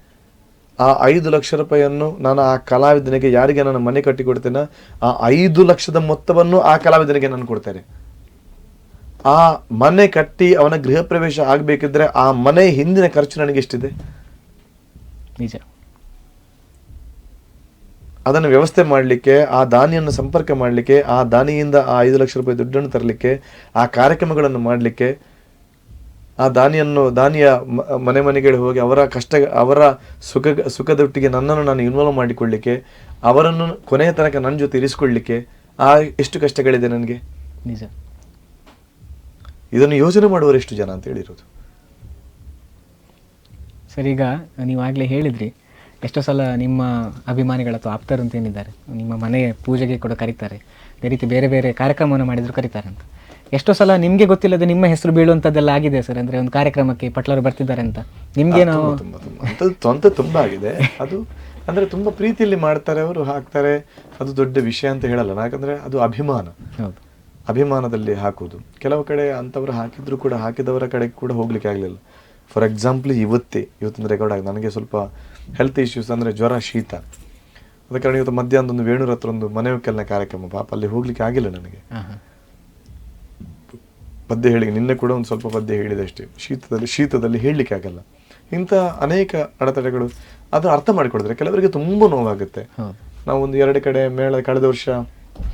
ಆ 5 ಲಕ್ಷ ರೂಪಾಯಿಯನ್ನು ನಾನು ಆ ಕಲಾವಿದನಿಗೆ, ಯಾರಿಗೆ ನಾನು ಮನೆ ಕಟ್ಟಿ ಕೊಡ್ತೇನೆ, ಆ 5 ಲಕ್ಷದ ಮೊತ್ತವನ್ನು ಆ ಕಲಾವಿದನಿಗೆ ನಾನು ಕೊಡ್ತೇನೆ. ಆ ಮನೆ ಕಟ್ಟಿ ಅವನ ಗೃಹ ಪ್ರವೇಶ ಆಗ್ಬೇಕಿದ್ರೆ ಆ ಮನೆ ಹಿಂದಿನ ಖರ್ಚು ನನಗೆ ಎಷ್ಟಿದೆ, ನಿಜ. ಅದನ್ನು ವ್ಯವಸ್ಥೆ ಮಾಡಲಿಕ್ಕೆ, ಆ ದಾನಿಯನ್ನು ಸಂಪರ್ಕ ಮಾಡಲಿಕ್ಕೆ, ಆ ದಾನಿಯಿಂದ ಆ 5 ಲಕ್ಷ ರೂಪಾಯಿ ದುಡ್ಡನ್ನು ತರಲಿಕ್ಕೆ, ಆ ಕಾರ್ಯಕ್ರಮಗಳನ್ನು ಮಾಡಲಿಕ್ಕೆ, ಆ ದಾನಿಯ ಮನೆಗಳಿಗೆ ಹೋಗಿ ಅವರ ಸುಖದೊಟ್ಟಿಗೆ ನನ್ನನ್ನು ನಾನು ಇನ್ವಾಲ್ವ್ ಮಾಡಿಕೊಳ್ಳಿಕ್ಕೆ, ಅವರನ್ನು ಕೊನೆಯ ತನಕ ನನ್ನ ಜೊತೆ ಇರಿಸಿಕೊಳ್ಳಿಕ್ಕೆ ಎಷ್ಟು ಕಷ್ಟಗಳಿದೆ ನನಗೆ, ನಿಜ. ಇದನ್ನು ಯೋಚನೆ ಮಾಡುವವರು ಎಷ್ಟು ಜನ ಅಂತ ಹೇಳಿರೋದು. ಸರ್, ಈಗ ನೀವಾಗಲೇ ಹೇಳಿದ್ರಿ ಎಷ್ಟೋ ಸಲ ನಿಮ್ಮ ಅಭಿಮಾನಿಗಳ ಅಥವಾ ಆಪ್ತರು ಅಂತ ಏನಿದ್ದಾರೆ ನಿಮ್ಮ ಮನೆ ಪೂಜೆಗೆ ಕೂಡ ಕರೀತಾರೆ, ಅದೇ ರೀತಿ ಬೇರೆ ಬೇರೆ ಕಾರ್ಯಕ್ರಮವನ್ನು ಮಾಡಿದ್ರು ಕರೀತಾರೆ ಅಂತ. ಎಷ್ಟೋ ಸಲ ನಿಮಗೆ ಗೊತ್ತಿಲ್ಲದೆ ನಿಮ್ಮ ಹೆಸರು ಬೀಳುವಂಥದ್ದೆಲ್ಲ ಆಗಿದೆ ಸರ್. ಅಂದರೆ ಒಂದು ಕಾರ್ಯಕ್ರಮಕ್ಕೆ ಪಟ್ಲರು ಬರ್ತಿದ್ದಾರೆ ಅಂತ ನಿಮಗೆ ನಾವು ತುಂಬ ಆಗಿದೆ. ಅದು ಅಂದರೆ ತುಂಬ ಪ್ರೀತಿಯಲ್ಲಿ ಮಾಡ್ತಾರೆ, ಅವರು ಹಾಕ್ತಾರೆ, ಅದು ದೊಡ್ಡ ವಿಷಯ ಅಂತ ಹೇಳಲ್ಲ. ಯಾಕಂದರೆ ಅದು ಅಭಿಮಾನ, ಹೌದು, ಅಭಿಮಾನದಲ್ಲಿ ಹಾಕೋದು. ಕೆಲವು ಕಡೆ ಅಂಥವ್ರು ಹಾಕಿದ್ರು ಕೂಡ ಹಾಕಿದವರ ಕಡೆಗೆ ಕೂಡ ಹೋಗ್ಲಿಕ್ಕೆ ಆಗಲಿಲ್ಲ. ಫಾರ್ ಎಕ್ಸಾಂಪಲ್ ಇವತ್ತಿನ ರೆಕಾರ್ಡ್ ಆಗಿ ನನಗೆ ಸ್ವಲ್ಪ ಹೆಲ್ತ್ ಇಶ್ಯೂಸ್, ಅಂದರೆ ಜ್ವರ, ಶೀತ, ಅದ ಕಾರಣ ಇವತ್ತು ಮಧ್ಯಾಹ್ನ ಒಂದು ವೇಣೂರ ಹತ್ರ ಒಂದು ಮನೆ ಒಕ್ಕಲಿನ ಕಾರ್ಯಕ್ರಮ, ಪಾಪ ಅಲ್ಲಿ ಹೋಗ್ಲಿಕ್ಕೆ ಆಗಿಲ್ಲ ನನಗೆ. ಪದ್ಯ ಹೇಳಿ ನಿನ್ನೆ ಕೂಡ ಒಂದು ಸ್ವಲ್ಪ ಪದ್ಯ ಹೇಳಿದೆ ಅಷ್ಟೇ. ಶೀತದಲ್ಲಿ ಹೇಳಲಿಕ್ಕೆ ಆಗಲ್ಲ. ಇಂಥ ಅನೇಕ ಅಡೆತಡೆಗಳು ಅದು ಅರ್ಥ ಮಾಡಿಕೊಡಿದ್ರೆ ಕೆಲವರಿಗೆ ತುಂಬ ನೋವಾಗುತ್ತೆ. ನಾವು ಒಂದು 2 ಕಡೆ ಮೇಳ, ಕಳೆದ ವರ್ಷ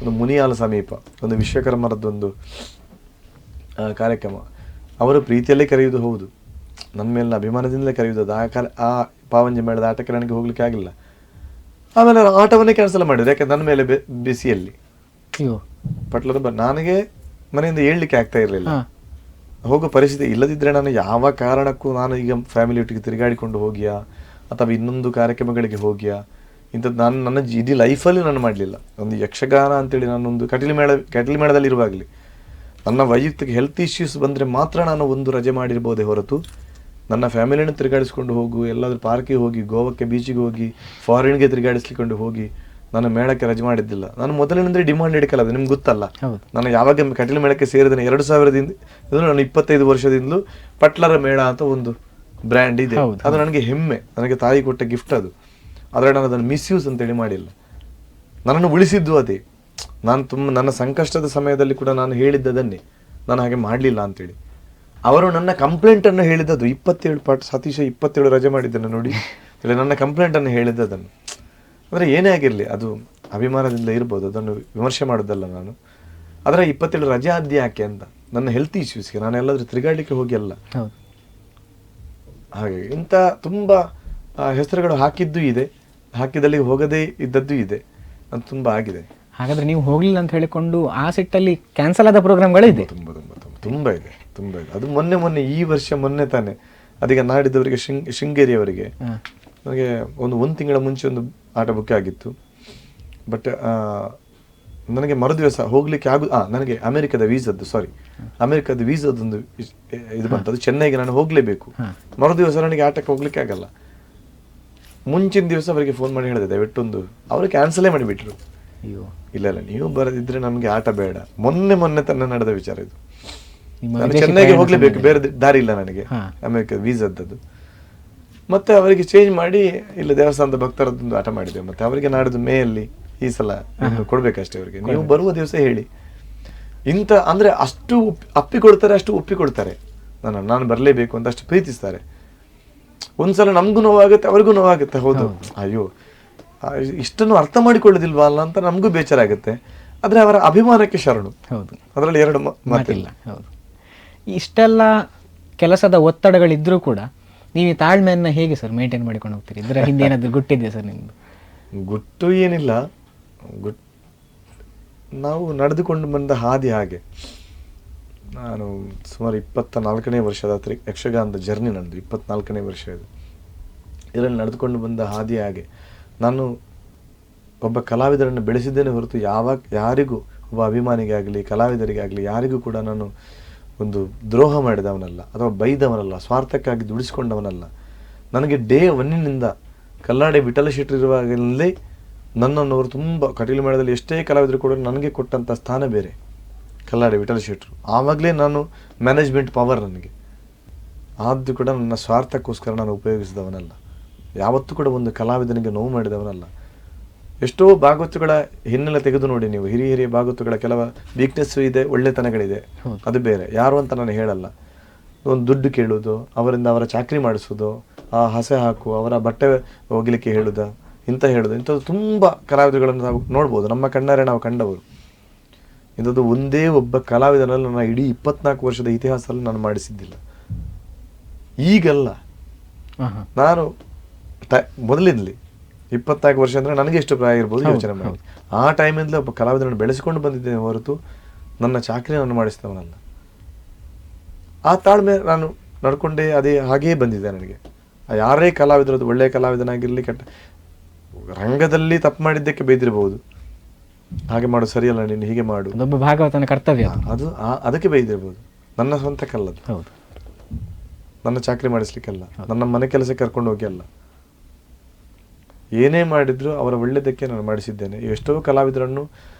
ಒಂದು ಮುನಿಯಾಲ ಸಮೀಪ ಒಂದು ವಿಶ್ವಕರ್ಮರದ್ದೊಂದು ಕಾರ್ಯಕ್ರಮ, ಅವರು ಪ್ರೀತಿಯಲ್ಲೇ ಕರೆಯುವುದು ಹೌದು, ನನ್ನ ಮೇಲಿನ ಅಭಿಮಾನದಿಂದಲೇ ಕರೆಯುವುದು. ಆ ಪಾವಂಜಿ ಮೇಳದ ಆಟಕ್ಕೆ ನನಗೆ ಹೋಗ್ಲಿಕ್ಕೆ ಆಗಿಲ್ಲ. ಆಮೇಲೆ ಆಟವನ್ನೇ ಕ್ಯಾನ್ಸಲ್ ಮಾಡಿದ್ರು, ಯಾಕೆ ನನ್ನ ಮೇಲೆ ಬಿಸಿಯಲ್ಲಿ ಪಟ್ಲರು ನನಗೆ ಮನೆಯಿಂದ ಹೇಳಲಿಕ್ಕೆ ಆಗ್ತಾ ಇರಲಿಲ್ಲ, ಹೋಗೋ ಪರಿಸ್ಥಿತಿ ಇಲ್ಲದಿದ್ದರೆ ನಾನು ಯಾವ ಕಾರಣಕ್ಕೂ ನಾನು ಈಗ ಫ್ಯಾಮಿಲಿ ಒಟ್ಟಿಗೆ ತಿರುಗಾಡಿಕೊಂಡು ಹೋಗಿಯಾ ಅಥವಾ ಇನ್ನೊಂದು ಕಾರ್ಯಕ್ರಮಗಳಿಗೆ ಹೋಗಿಯಾ, ಇಂಥದ್ದು ನನ್ನ ಇಡೀ ಲೈಫಲ್ಲಿ ನಾನು ಮಾಡಲಿಲ್ಲ. ಒಂದು ಯಕ್ಷಗಾನ ಅಂತೇಳಿ ನಾನೊಂದು ಕಟಲಿ ಮೇಳದಲ್ಲಿ ಇರುವಾಗಲಿ ನನ್ನ ವೈಯಕ್ತಿಕ ಹೆಲ್ತ್ ಇಶ್ಯೂಸ್ ಬಂದರೆ ಮಾತ್ರ ನಾನು ಒಂದು ರಜೆ ಮಾಡಿರ್ಬೋದೇ ಹೊರತು ನನ್ನ ಫ್ಯಾಮಿಲಿಯನ್ನು ತಿರುಗಾಡಿಸ್ಕೊಂಡು ಹೋಗು, ಎಲ್ಲಾದರೂ ಪಾರ್ಕಿಗೆ ಹೋಗಿ, ಗೋವಾಕ್ಕೆ ಬೀಚಿಗೆ ಹೋಗಿ, ಫಾರಿನ್ಗೆ ತಿರುಗಾಡಿಸ್ಲಿಕೊಂಡು ಹೋಗಿ ನಾನು ಮೇಳಕ್ಕೆ ರಜೆ ಮಾಡಿದ್ದಿಲ್ಲ. ನಾನು ಮೊದಲಿನಿಂದ ಡಿಮಾಂಡ್ ಹಿಡ್ಕಲ್ಲ, ಅದು ನಿಮ್ಗೆ ಗೊತ್ತಲ್ಲ. ನಾನು ಯಾವಾಗ ಕಟೀಲು ಮೇಳಕ್ಕೆ ಸೇರಿದ್ದೇನೆ 2000ದಿಂದ, ನಾನು 25 ವರ್ಷದಿಂದಲೂ ಪಟ್ಲರ ಮೇಳ ಅಂತ ಒಂದು ಬ್ರ್ಯಾಂಡ್ ಇದೆ. ಅದು ನನಗೆ ಹೆಮ್ಮೆ, ನನಗೆ ತಾಯಿ ಕೊಟ್ಟ ಗಿಫ್ಟ್ ಅದು. ಆದರೆ ನಾನು ಅದನ್ನು ಮಿಸ್ಯೂಸ್ ಅಂತೇಳಿ ಮಾಡಿಲ್ಲ. ನನ್ನನ್ನು ಉಳಿಸಿದ್ದು ಅದೇ. ನನ್ನ ಸಂಕಷ್ಟದ ಸಮಯದಲ್ಲಿ ಕೂಡ ನಾನು ಹೇಳಿದ್ದದನ್ನೇ, ನಾನು ಹಾಗೆ ಮಾಡಲಿಲ್ಲ ಅಂತೇಳಿ. ಅವರು ನನ್ನ ಕಂಪ್ಲೇಂಟನ್ನು ಹೇಳಿದ್ದದು 27 ಸತೀಶ 27 ರಜೆ ಮಾಡಿದ್ದೇನೆ ನೋಡಿ, ನನ್ನ ಕಂಪ್ಲೇಂಟನ್ನು ಹೇಳಿದ್ದದನ್ನು. ಅಂದರೆ ಏನೇ ಆಗಿರಲಿ ಅದು ಅಭಿಮಾನದಿಂದ ಇರ್ಬೋದು, ಅದನ್ನು ವಿಮರ್ಶೆ ಮಾಡೋದಲ್ಲ ನಾನು. ಆದರೆ 27 ರಜೆ ಆದ್ಯ ಯಾಕೆ ಅಂತ, ನನ್ನ ಹೆಲ್ತ್ ಇಶ್ಯೂಸ್ಗೆ, ನಾನು ಎಲ್ಲಾದರೂ ತಿರುಗಾಡಲಿಕ್ಕೆ ಹೋಗಿ ಅಲ್ಲ. ಹಾಗೆ ಇಂಥ ತುಂಬ ಹೆಸರುಗಳು ಹಾಕಿದ್ದು ಇದೆ, ಹಾಕಿದಲ್ಲಿ ಹೋಗದೇ ಇದ್ದದ್ದು ಇದೆ, ಅದು ತುಂಬ ಆಗಿದೆ. ಹಾಗಾದ್ರೆ ನೀವು ಹೋಗ್ಲಿಲ್ಲ ಅಂತ ಹೇಳಿಕೊಂಡು ಆ ಸಿಟ್ಟಲ್ಲಿ ಕ್ಯಾನ್ಸಲ್ ಆದ ಪ್ರೋಗ್ರಾಮ್ಗಳು ಇದೆ, ತುಂಬ ಇದೆ. ಅದು ಮೊನ್ನೆ ಈ ವರ್ಷ ಮೊನ್ನೆ ತಾನೆ, ಅದೀಗ ನಾಡಿದ್ದವರಿಗೆ ಶೃಂಗೇರಿಯವರಿಗೆ ನನಗೆ ಒಂದು ತಿಂಗಳ ಮುಂಚೆ ಒಂದು ಆಟ ಬುಕ್ ಆಗಿತ್ತು. ಬಟ್ ನನಗೆ ಮರುದಿವಸ ಹೋಗ್ಲಿಕ್ಕೆ ನನಗೆ ಅಮೆರಿಕದ ವೀಸದೊಂದು ಇದು ಬಂತು, ಅದು ಚೆನ್ನೈಗೆ ನಾನು ಹೋಗ್ಲೇಬೇಕು. ಮರುದಿವಸ ನನಗೆ ಆಟಕ್ಕೆ ಹೋಗ್ಲಿಕ್ಕೆ ಆಗಲ್ಲ. ಮುಂಚಿನ ದಿವಸ ಅವರಿಗೆ ಫೋನ್ ಮಾಡಿ ಹೇಳಿದೆ, ದಯವಿಟ್ಟೊಂದು ಅವರು ಕ್ಯಾನ್ಸಲೇ ಮಾಡಿಬಿಟ್ರು. ಇಲ್ಲ ನೀವು ಬರದಿದ್ರೆ ನಮಗೆ ಆಟ ಬೇಡ. ಮೊನ್ನೆ ತನ್ನ ನಡೆದ ವಿಚಾರ ಇದು. ನಾನು ಚೆನ್ನೈಗೆ ಹೋಗ್ಲೇಬೇಕು, ಬೇರೆ ದಾರಿ ಇಲ್ಲ ನನಗೆ, ಅಮೆರಿಕ ವೀಸದ್ದು. ಮತ್ತೆ ಅವರಿಗೆ ಚೇಂಜ್ ಮಾಡಿ ಇಲ್ಲ ದೇವಸ್ಥಾನದ ಭಕ್ತರದ್ದೊಂದು ಆಟ ಮಾಡಿದೆ. ಮತ್ತೆ ಅವರಿಗೆ ನಾಡಿದ್ದು ಮೇಯಲ್ಲಿ ಈ ಸಲ ಇನ್ನು ಕೊಡ್ಬೇಕಷ್ಟೇ ಅವ್ರಿಗೆ. ನೀವು ಬರುವ ದಿವಸ ಹೇಳಿ ಇಂಥ ಅಂದ್ರೆ ಅಷ್ಟು ಅಪ್ಪಿಕೊಡ್ತಾರೆ, ಅಷ್ಟು ಒಪ್ಪಿಕೊಡ್ತಾರೆ. ನಾನು ಬರಲೇಬೇಕು ಅಂತ ಅಷ್ಟು ಪ್ರೀತಿಸ್ತಾರೆ. ಒಂದ್ಸಲ ನಮಗೂ ನೋವಾಗುತ್ತೆ, ಅವ್ರಿಗೂ ನೋವಾಗುತ್ತೆ. ಹೌದು, ಅಯ್ಯೋ ಇಷ್ಟನ್ನು ಅರ್ಥ ಮಾಡಿಕೊಳ್ಳೋದಿಲ್ವಾ ಅಲ್ಲ ಅಂತ ನಮಗೂ ಬೇಜಾರ ಆಗುತ್ತೆ. ಆದ್ರೆ ಅವರ ಅಭಿಮಾನಕ್ಕೆ ಶರಣು. ಹೌದು, ಅದರಲ್ಲಿ ಎರಡು ಮಾತಿಲ್ಲ. ಹೌದು. ಇಷ್ಟೆಲ್ಲ ಕೆಲಸದ ಒತ್ತಡಗಳಿದ್ರೂ ಕೂಡ ನೀವು ಈ ತಾಳ್ಮೆಯನ್ನ ಹೇಗೆ ಸರ್ ಮೇಂಟೈನ್ ಮಾಡಿಕೊಂಡು ಹೋಗ್ತೀರಿ? ಇದರ ಹಿಂದೆ ಏನಾದ್ರು ಗುಟ್ಟಿದೆ ಸರ್ ನಿಮ್ದು? ಗುಟ್ಟು ಏನಿಲ್ಲ, ನಾವು ನಡೆದುಕೊಂಡು ಬಂದ ಹಾದಿ ಹಾಗೆ. ನಾನು ಸುಮಾರು 24ನೇ ವರ್ಷದ ಯಕ್ಷಗಾನದ ಜರ್ನಿ ನಂದು 24ನೇ ವರ್ಷ ಇದು. ಇದರಲ್ಲಿ ನಡೆದುಕೊಂಡು ಬಂದ ಹಾದಿ ಹಾಗೆ. ನಾನು ಒಬ್ಬ ಕಲಾವಿದರನ್ನು ಬೆಳೆಸಿದ್ದೇನೆ ಹೊರತು ಯಾರಿಗೂ, ಒಬ್ಬ ಅಭಿಮಾನಿಗೆ ಆಗಲಿ ಕಲಾವಿದರಿಗೆ ಆಗಲಿ ಯಾರಿಗೂ ಕೂಡ ನಾನು ಒಂದು ದ್ರೋಹ ಮಾಡಿದವನಲ್ಲ ಅಥವಾ ಬೈದವನಲ್ಲ, ಸ್ವಾರ್ಥಕ್ಕಾಗಿ ದುಡಿಸ್ಕೊಂಡವನಲ್ಲ. ನನಗೆ ಡೇ ಒನ್ನಿನಿಂದ ಕಲ್ಲಾಡಿ ವಿಠಲ ಶೆಟ್ಟಿ ಇರುವಾಗಲೇ ನನ್ನನ್ನು ಅವರು ತುಂಬ ಕಟೀಲು ಮೇಳದಲ್ಲಿ ಎಷ್ಟೇ ಕಲಾವಿದರು ಕೂಡ ನನಗೆ ಕೊಟ್ಟಂಥ ಸ್ಥಾನ ಬೇರೆ. ಕಲ್ಲಾಡಿ ವಿಠಲ ಶೆಟ್ಟರು ಆವಾಗಲೇ ನಾನು ಮ್ಯಾನೇಜ್ಮೆಂಟ್ ಪವರ್ ನನಗೆ. ಆದರೂ ಕೂಡ ನನ್ನ ಸ್ವಾರ್ಥಕ್ಕೋಸ್ಕರ ನಾನು ಉಪಯೋಗಿಸಿದವನಲ್ಲ. ಯಾವತ್ತೂ ಕೂಡ ಒಂದು ಕಲಾವಿದನಿಗೆ ನೋವು ಮಾಡಿದವನಲ್ಲ. ಎಷ್ಟೋ ಭಾಗವತುಗಳ ಹಿನ್ನೆಲೆ ತೆಗೆದು ನೋಡಿ ನೀವು, ಹಿರಿಯ ಭಾಗವತುಗಳ ಕೆಲವು ವೀಕ್ನೆಸ್ಸು ಇದೆ, ಒಳ್ಳೆತನಗಳಿದೆ, ಅದು ಬೇರೆ. ಯಾರು ಅಂತ ನಾನು ಹೇಳಲ್ಲ. ಒಂದು ದುಡ್ಡು ಕೇಳೋದು, ಅವರಿಂದ ಅವರ ಚಾಕರಿ ಮಾಡಿಸೋದು, ಆ ಹಸೆ ಹಾಕು, ಅವರ ಬಟ್ಟೆ ಹೋಗ್ಲಿಕ್ಕೆ ಹೇಳೋದು, ಇಂಥದ್ದು ತುಂಬ ಕಲಾವಿದರುಗಳನ್ನು ನಾವು ನೋಡ್ಬೋದು. ನಮ್ಮ ಕಣ್ಣಾರೆ ನಾವು ಕಂಡವರು. ಇಂಥದ್ದು ಒಂದೇ ಒಬ್ಬ ಕಲಾವಿದನಲ್ಲಿ ನನ್ನ ಇಡೀ 24 ವರ್ಷದ ಇತಿಹಾಸದಲ್ಲಿ ನಾನು ಮಾಡಿಸಿದ್ದಿಲ್ಲ. ಈಗಲ್ಲ, ನಾನು ಮೊದಲಿಂದಲೇ 24 ವರ್ಷ ಅಂದರೆ ನನಗೆ ಎಷ್ಟು ಪ್ರಾಯ ಇರ್ಬೋದು ಯೋಚನೆ ಮಾಡಿ. ಆ ಟೈಮಿಂದಲೇ ಒಬ್ಬ ಕಲಾವಿದರನ್ನು ಬೆಳೆಸಿಕೊಂಡು ಬಂದಿದ್ದೇನೆ ಹೊರತು ನನ್ನ ಚಾಕರಿ ನಾನು ಮಾಡಿಸಿದವನಲ್ಲ. ಆ ತಾಳ್ಮೆ ನಾನು ನಡ್ಕೊಂಡೇ ಹಾಗೇ ಬಂದಿದೆ ನನಗೆ. ಯಾರೇ ಕಲಾವಿದರದು, ಒಳ್ಳೆಯ ಕಲಾವಿದನಾಗಿರಲಿ, ಕೆಟ್ಟ ರಂಗದಲ್ಲಿ ತಪ್ಪು ಮಾಡಿದ್ದಕ್ಕೆ ಬೈದಿರಬಹುದು, ಹಾಗೆ ಮಾಡು ಸರಿಯಲ್ಲ ನೀನು, ಹೀಗೆ ಮಾಡು, ಒಬ್ಬ ಭಾಗವತನ ಕರ್ತವ್ಯ ಅದು ಅದಕ್ಕೆ ಬೈದಿರ್ಬೋದು. ನನ್ನ ಸ್ವಂತಕ್ಕಲ್ಲದು, ಹೌದು, ನನ್ನ ಚಾಕರಿ ಮಾಡಿಸ್ಲಿಕ್ಕೆಲ್ಲ, ನನ್ನ ಮನೆ ಕೆಲಸಕ್ಕೆ ಕರ್ಕೊಂಡು ಹೋಗಿ ಅಲ್ಲ. ಏನೇ ಮಾಡಿದ್ರು ಅವರ ಒಳ್ಳೆಯದಕ್ಕೆ ನಾನು ಮಾಡಿಸಿದ್ದೇನೆ. ಎಷ್ಟೋ ಕಲಾವಿದರನ್ನು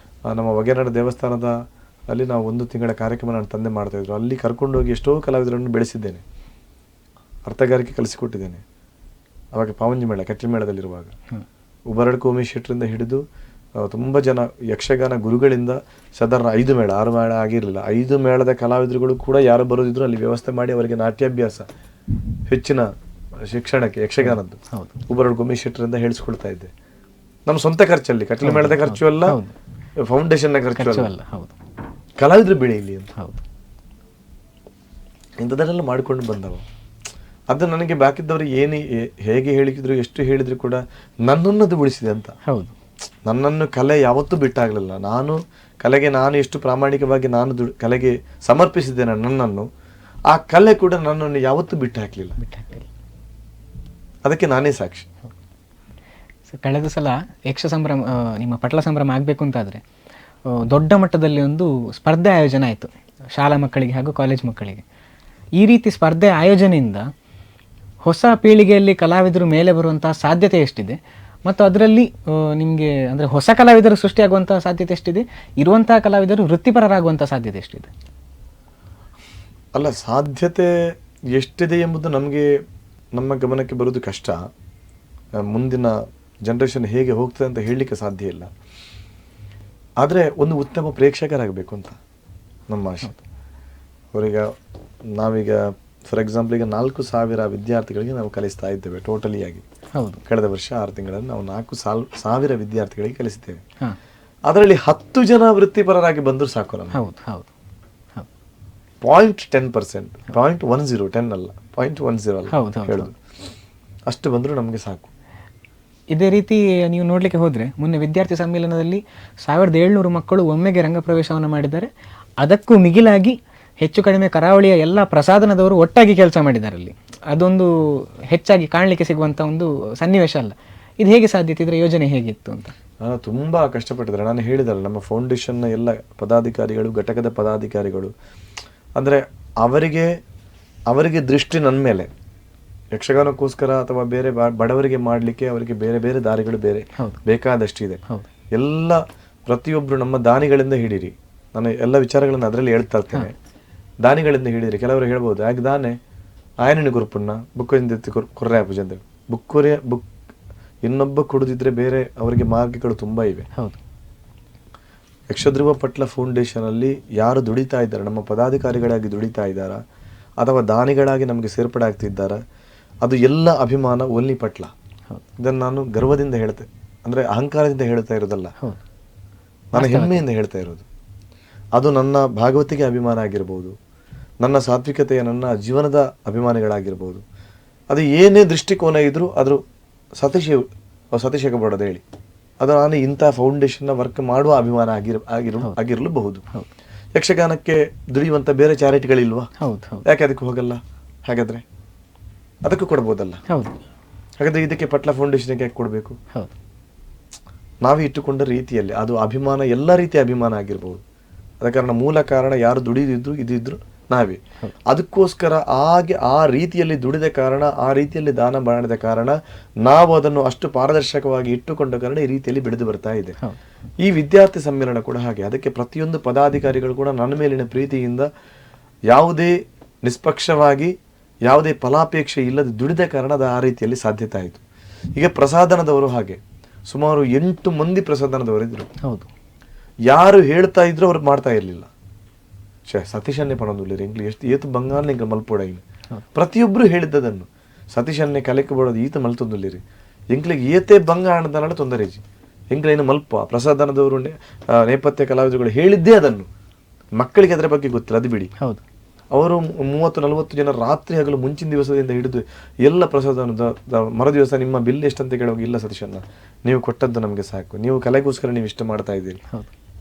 ನಮ್ಮ ಒಗೆನಾಡ ದೇವಸ್ಥಾನದ ಅಲ್ಲಿ ನಾವು 1 ತಿಂಗಳ ಕಾರ್ಯಕ್ರಮ ನನ್ನ ತಂದೆ ಮಾಡ್ತಾಯಿದ್ರು. ಅಲ್ಲಿ ಕರ್ಕೊಂಡೋಗಿ ಎಷ್ಟೋ ಕಲಾವಿದರನ್ನು ಬೆಳೆಸಿದ್ದೇನೆ, ಅರ್ಥಗಾರಿಕೆ ಕಲಿಸಿಕೊಟ್ಟಿದ್ದೇನೆ. ಅವಾಗ ಪಾವಂಜಿ ಮೇಳ ಕಟ್ಲಿ ಮೇಳದಲ್ಲಿರುವಾಗ ಉಬರಡ್ ಕೋಮಿ ಶೆಟ್ಟರಿಂದ ಹಿಡಿದು ತುಂಬ ಜನ ಯಕ್ಷಗಾನ ಗುರುಗಳಿಂದ ಸಾಧಾರಣ 5 ಮೇಳ 6 ಮೇಳ ಆಗಿರಲಿಲ್ಲ, 5 ಮೇಳದ ಕಲಾವಿದರುಗಳು ಕೂಡ ಯಾರು ಬರೋದಿದ್ರು ಅಲ್ಲಿ ವ್ಯವಸ್ಥೆ ಮಾಡಿ ಅವರಿಗೆ ನಾಟ್ಯಾಭ್ಯಾಸ, ಹೆಚ್ಚಿನ ಶಿಕ್ಷಣಕ್ಕೆ ಯಕ್ಷಗಾನದ್ದು ಉಬರಡ್ ಕೋಮಿ ಶೆಟ್ಟರಿಂದ ಹೇಳಿಸ್ಕೊಳ್ತಾ ಇದ್ದೆ. ನಮ್ಮ ಸ್ವಂತ ಖರ್ಚಲ್ಲಿ, ಕಟ್ಲಿ ಮೇಳದ ಖರ್ಚು ಅಲ್ಲ, ಫೌಂಡೇಶನ್ನ ಖರ್ಚು ಅಲ್ಲ, ಕಲಾವಿದರು ಬೆಳೆಯಲಿ ಅಂತ. ಇಂಥದನ್ನೆಲ್ಲ ಮಾಡಿಕೊಂಡು ಬಂದವ. ಅದು ನನಗೆ ಬಾಕಿದ್ದವರು ಹೇಗೆ ಹೇಳಿದ್ರು, ಎಷ್ಟು ಹೇಳಿದ್ರು ಕೂಡ ನನ್ನನ್ನದು ಉಳಿಸಿದೆ ಅಂತ. ಹೌದು, ನನ್ನನ್ನು ಕಲೆ ಯಾವತ್ತೂ ಬಿಟ್ಟಾಗಲಿಲ್ಲ. ಕಲೆಗೆ ನಾನು ಎಷ್ಟು ಪ್ರಾಮಾಣಿಕವಾಗಿ ಕಲೆಗೆ ಸಮರ್ಪಿಸಿದ್ದೇನೆ ನನ್ನನ್ನು, ಆ ಕಲೆ ಕೂಡ ನನ್ನನ್ನು ಯಾವತ್ತೂ ಬಿಟ್ಟು ಹಾಕಲಿಲ್ಲ. ಅದಕ್ಕೆ ನಾನೇ ಸಾಕ್ಷಿ. ಕಳೆದ ಸಲ ಯಕ್ಷ ಸಂಭ್ರಮ, ನಿಮ್ಮ ಪಟ್ಲ ಸಂಭ್ರಮ ಆಗಬೇಕು ಅಂತಾದರೆ ದೊಡ್ಡ ಮಟ್ಟದಲ್ಲಿ ಒಂದು ಸ್ಪರ್ಧೆ ಆಯೋಜನೆ ಆಯಿತು, ಶಾಲಾ ಮಕ್ಕಳಿಗೆ ಹಾಗೂ ಕಾಲೇಜ್ ಮಕ್ಕಳಿಗೆ. ಈ ರೀತಿ ಸ್ಪರ್ಧೆ ಆಯೋಜನೆಯಿಂದ ಹೊಸ ಪೀಳಿಗೆಯಲ್ಲಿ ಕಲಾವಿದರು ಮೇಲೆ ಬರುವಂತಹ ಸಾಧ್ಯತೆ ಎಷ್ಟಿದೆ, ಮತ್ತು ಅದರಲ್ಲಿ ನಿಮಗೆ ಅಂದರೆ ಹೊಸ ಕಲಾವಿದರು ಸೃಷ್ಟಿಯಾಗುವಂತಹ ಸಾಧ್ಯತೆ ಎಷ್ಟಿದೆ, ಇರುವಂತಹ ಕಲಾವಿದರು ವೃತ್ತಿಪರರಾಗುವಂಥ ಸಾಧ್ಯತೆ ಎಷ್ಟಿದೆ? ಅಲ್ಲ, ಸಾಧ್ಯತೆ ಎಷ್ಟಿದೆ ಎಂಬುದು ನಮ್ಮ ಗಮನಕ್ಕೆ ಬರೋದು ಕಷ್ಟ. ಮುಂದಿನ ಜನ್ರೇಷನ್ ಹೇಗೆ ಹೋಗ್ತದೆ ಅಂತ ಹೇಳಲಿಕ್ಕೆ ಸಾಧ್ಯ ಇಲ್ಲ. ಆದರೆ ಒಂದು ಉತ್ತಮ ಪ್ರೇಕ್ಷಕರಾಗಬೇಕು ಅಂತ ನಮ್ಮ ಆಶೆ. ನಾವೀಗ ಫಾರ್ ಎಕ್ಸಾಂಪಲ್ ಈಗ 4,000 ವಿದ್ಯಾರ್ಥಿಗಳಿಗೆ ನಾವು ಕಲಿಸ್ತಾ ಇದ್ದೇವೆ ಟೋಟಲಿಯಾಗಿ. ಹೌದು, ಕಳೆದ ವರ್ಷ 6 ತಿಂಗಳಲ್ಲಿ ನಾವು 4,000 ವಿದ್ಯಾರ್ಥಿಗಳಿಗೆ ಕಲಿಸಿದ್ದೇವೆ. ಅದರಲ್ಲಿ 10 ಜನ ವೃತ್ತಿಪರರಾಗಿ ಬಂದರೂ ಸಾಕು ನಮ್ಗೆ. ಹೌದು ಹೌದು 0.10%, 0.10, 10 ಅಲ್ಲ, 0.10 ಅಲ್ಲ ಹೇಳುದು, ಅಷ್ಟು ಬಂದರೂ ನಮಗೆ ಸಾಕು. ಇದೇ ರೀತಿ ನೀವು ನೋಡಲಿಕ್ಕೆ ಹೋದರೆ ಮೊನ್ನೆ ವಿದ್ಯಾರ್ಥಿ ಸಮ್ಮೇಳನದಲ್ಲಿ 1700 ಮಕ್ಕಳು ಒಮ್ಮೆಗೆ ರಂಗಪ್ರವೇಶವನ್ನು ಮಾಡಿದ್ದಾರೆ. ಅದಕ್ಕೂ ಮಿಗಿಲಾಗಿ ಹೆಚ್ಚು ಕಡಿಮೆ ಕರಾವಳಿಯ ಎಲ್ಲ ಪ್ರಸಾದನದವರು ಒಟ್ಟಾಗಿ ಕೆಲಸ ಮಾಡಿದ್ದಾರೆ ಅಲ್ಲಿ. ಅದೊಂದು ಹೆಚ್ಚಾಗಿ ಕಾಣಲಿಕ್ಕೆ ಸಿಗುವಂಥ ಒಂದು ಸನ್ನಿವೇಶ ಅಲ್ಲ. ಇದು ಹೇಗೆ ಸಾಧ್ಯತೆ, ಇದರ ಯೋಜನೆ ಹೇಗಿತ್ತು ಅಂತ? ನಾನು ತುಂಬ ಕಷ್ಟಪಟ್ಟಿದ್ದಾರೆ. ನಾನು ಹೇಳಿದಲ್ಲ, ನಮ್ಮ ಫೌಂಡೇಶನ್ನ ಎಲ್ಲ ಪದಾಧಿಕಾರಿಗಳು, ಘಟಕದ ಪದಾಧಿಕಾರಿಗಳು, ಅಂದರೆ ಅವರಿಗೆ ದೃಷ್ಟಿ ನನ್ನ ಮೇಲೆ. ಯಕ್ಷಗಾನಕ್ಕೋಸ್ಕರ ಅಥವಾ ಬೇರೆ ಬಡವರಿಗೆ ಮಾಡಲಿಕ್ಕೆ ಅವರಿಗೆ ಬೇರೆ ಬೇರೆ ದಾರಿಗಳು ಬೇರೆ ಬೇಕಾದಷ್ಟಿದೆ. ಎಲ್ಲ ಪ್ರತಿಯೊಬ್ಬರು ನಮ್ಮ ದಾನಿಗಳಿಂದ ಹಿಡೀರಿ. ನಾನು ಎಲ್ಲ ವಿಚಾರಗಳನ್ನು ಅದರಲ್ಲಿ ಹೇಳ್ತಾ ಇರ್ತೇನೆ. ದಾನಿಗಳಿಂದ ಹಿಡಿದಿರಿ. ಕೆಲವರು ಹೇಳ್ಬೋದು, ಯಾಕೆ ದಾನೆ ಆಯನನಿ ಗುರುಪನ್ನ ಬುಕ್ಕು ಕೊರ್ರೆ ಪೂಜೆ ಅಂತೇಳಿ ಬುಕ್ ಇನ್ನೊಬ್ಬ ಕೊಡುದಿದ್ರೆ ಬೇರೆ ಅವರಿಗೆ ಮಾರ್ಗಗಳು ತುಂಬ ಇವೆ. ಹೌದು. ಯಕ್ಷಧ್ರುವ ಪಟ್ಲ ಫೌಂಡೇಶನ್ ಅಲ್ಲಿ ಯಾರು ದುಡಿತಾ ಇದ್ದಾರೆ, ನಮ್ಮ ಪದಾಧಿಕಾರಿಗಳಾಗಿ ದುಡಿತಾ ಇದ್ದಾರಾ ಅಥವಾ ದಾನಿಗಳಾಗಿ ನಮಗೆ ಸೇರ್ಪಡೆ ಆಗ್ತಿದ್ದಾರಾ, ಅದು ಎಲ್ಲ ಅಭಿಮಾನ ಓನ್ಲಿ ಪಟ್ಲ. ಇದನ್ನು ನಾನು ಗರ್ವದಿಂದ ಹೇಳ್ತೆ, ಅಂದರೆ ಅಹಂಕಾರದಿಂದ ಹೇಳ್ತಾ ಇರೋದಲ್ಲ, ನಾನು ಹೆಮ್ಮೆಯಿಂದ ಹೇಳ್ತಾ ಇರೋದು. ಅದು ನನ್ನ ಭಾಗವತಿಗೆ ಅಭಿಮಾನ ಆಗಿರ್ಬೋದು, ನನ್ನ ಸಾತ್ವಿಕತೆಯ ನನ್ನ ಜೀವನದ ಅಭಿಮಾನಿಗಳಾಗಿರ್ಬೋದು. ಅದು ಏನೇ ದೃಷ್ಟಿಕೋನ ಇದ್ರೂ ಅದ್ರ ಸತೀಶೇಗಬಾರದು ಹೇಳಿ, ಅದು ನಾನು ಇಂಥ ಫೌಂಡೇಶನ್ನ ವರ್ಕ್ ಮಾಡುವ ಅಭಿಮಾನ ಆಗಿರಲೂಬಹುದು. ಯಕ್ಷಗಾನಕ್ಕೆ ದುಡಿಯುವಂಥ ಬೇರೆ ಚಾರಿಟಿಗಳಿಲ್ವಾ? ಯಾಕೆ ಅದಕ್ಕೆ ಹೋಗಲ್ಲ? ಹಾಗಾದ್ರೆ ಅದಕ್ಕೂ ಕೊಡ್ಬೋದಲ್ಲ. ಹಾಗಾದ್ರೆ ಇದಕ್ಕೆ ಪಟ್ಲ ಫೌಂಡೇಶನ್ಗೆ ಯಾಕೆ ಕೊಡಬೇಕು? ನಾವೇ ಇಟ್ಟುಕೊಂಡ ರೀತಿಯಲ್ಲಿ ಅದು ಅಭಿಮಾನ ಎಲ್ಲ ರೀತಿಯ ಅಭಿಮಾನ ಆಗಿರ್ಬೋದು. ಅದ ಕಾರಣ ಮೂಲ ಕಾರಣ ಯಾರು ದುಡಿದಿದ್ರು ಇದಿದ್ರು ನಾವೇ. ಅದಕ್ಕೋಸ್ಕರ ಹಾಗೆ ಆ ರೀತಿಯಲ್ಲಿ ದುಡಿದ ಕಾರಣ, ಆ ರೀತಿಯಲ್ಲಿ ದಾನ ಮಾಡಿದ ಕಾರಣ, ನಾವು ಅದನ್ನು ಅಷ್ಟು ಪಾರದರ್ಶಕವಾಗಿ ಇಟ್ಟುಕೊಂಡ ಕಾರಣ ಈ ರೀತಿಯಲ್ಲಿ ಬೆಳೆದು ಬರ್ತಾ ಇದೆ. ಈ ವಿದ್ಯಾರ್ಥಿ ಸಮ್ಮೇಳನ ಕೂಡ ಹಾಗೆ. ಅದಕ್ಕೆ ಪ್ರತಿಯೊಂದು ಪದಾಧಿಕಾರಿಗಳು ಕೂಡ ನನ್ನ ಮೇಲಿನ ಪ್ರೀತಿಯಿಂದ ಯಾವುದೇ ನಿಷ್ಪಕ್ಷವಾಗಿ ಯಾವುದೇ ಫಲಾಪೇಕ್ಷೆ ಇಲ್ಲದೆ ದುಡಿದ ಕಾರಣ ಅದು ಆ ರೀತಿಯಲ್ಲಿ ಸಾಧ್ಯತೆ ಆಯಿತು. ಈಗ ಪ್ರಸಾದನದವರು ಹಾಗೆ ಸುಮಾರು 8 ಮಂದಿ ಪ್ರಸಾದನದವರಿದ್ರು. ಹೌದು, ಯಾರು ಹೇಳ್ತಾ ಇದ್ರು ಅವ್ರು ಮಾಡ್ತಾ ಇರಲಿಲ್ಲ. ಸತೀಶನ್ನೇ ಪಣೊಂದುಲ್ಲಿರಿ ಎಂಗ್ಲಿ ಎಷ್ಟು ಏತು ಬಂಗಾಲ ಎಂಗ್ಲ ಮಲ್ಪೋಡ ಇನ್ನು ಪ್ರತಿಯೊಬ್ಬರು ಹೇಳಿದ್ದದನ್ನು. ಸತೀಶನ್ನೇ ಕಲೆಕ್ಕೆ ಬೋಡೋದು ಈತ ಮಲ್ತೊಂದುಲ್ಲಿರಿ ಎಂಗ್ಲಿಗೆ ಏತೆ ಬಂಗ ಆಣದನಾಡ ತೊಂದರೆಜಿ ಎಂಗ್ಲೇನು ಮಲ್ಪ ಪ್ರಸಾದನದವರು ನೇಪಥ್ಯ ಕಲಾವಿದರುಗಳು ಹೇಳಿದ್ದೇ ಅದನ್ನು. ಮಕ್ಕಳಿಗೆ ಅದರ ಬಗ್ಗೆ ಗೊತ್ತಿಲ್ಲ, ಅದು ಬಿಡಿ. ಹೌದು, ಅವರು 30-40 ಜನ ರಾತ್ರಿ ಹಗಲು ಮುಂಚಿನ ದಿವಸದಿಂದ ಹಿಡಿದು ಎಲ್ಲ ಪ್ರಸಾದನದ ಮರುದಿವಸ ನಿಮ್ಮ ಬಿಲ್ ಎಷ್ಟಂತ ಕೇಳೋಗಿ, ಇಲ್ಲ ಸತೀಶನ್ನ ನೀವು ಕೊಟ್ಟದ್ದು ನಮಗೆ ಸಾಕು, ನೀವು ಕಲೆಗೋಸ್ಕರ ನೀವು ಇಷ್ಟ ಮಾಡ್ತಾ ಇದ್ದೀರಿ,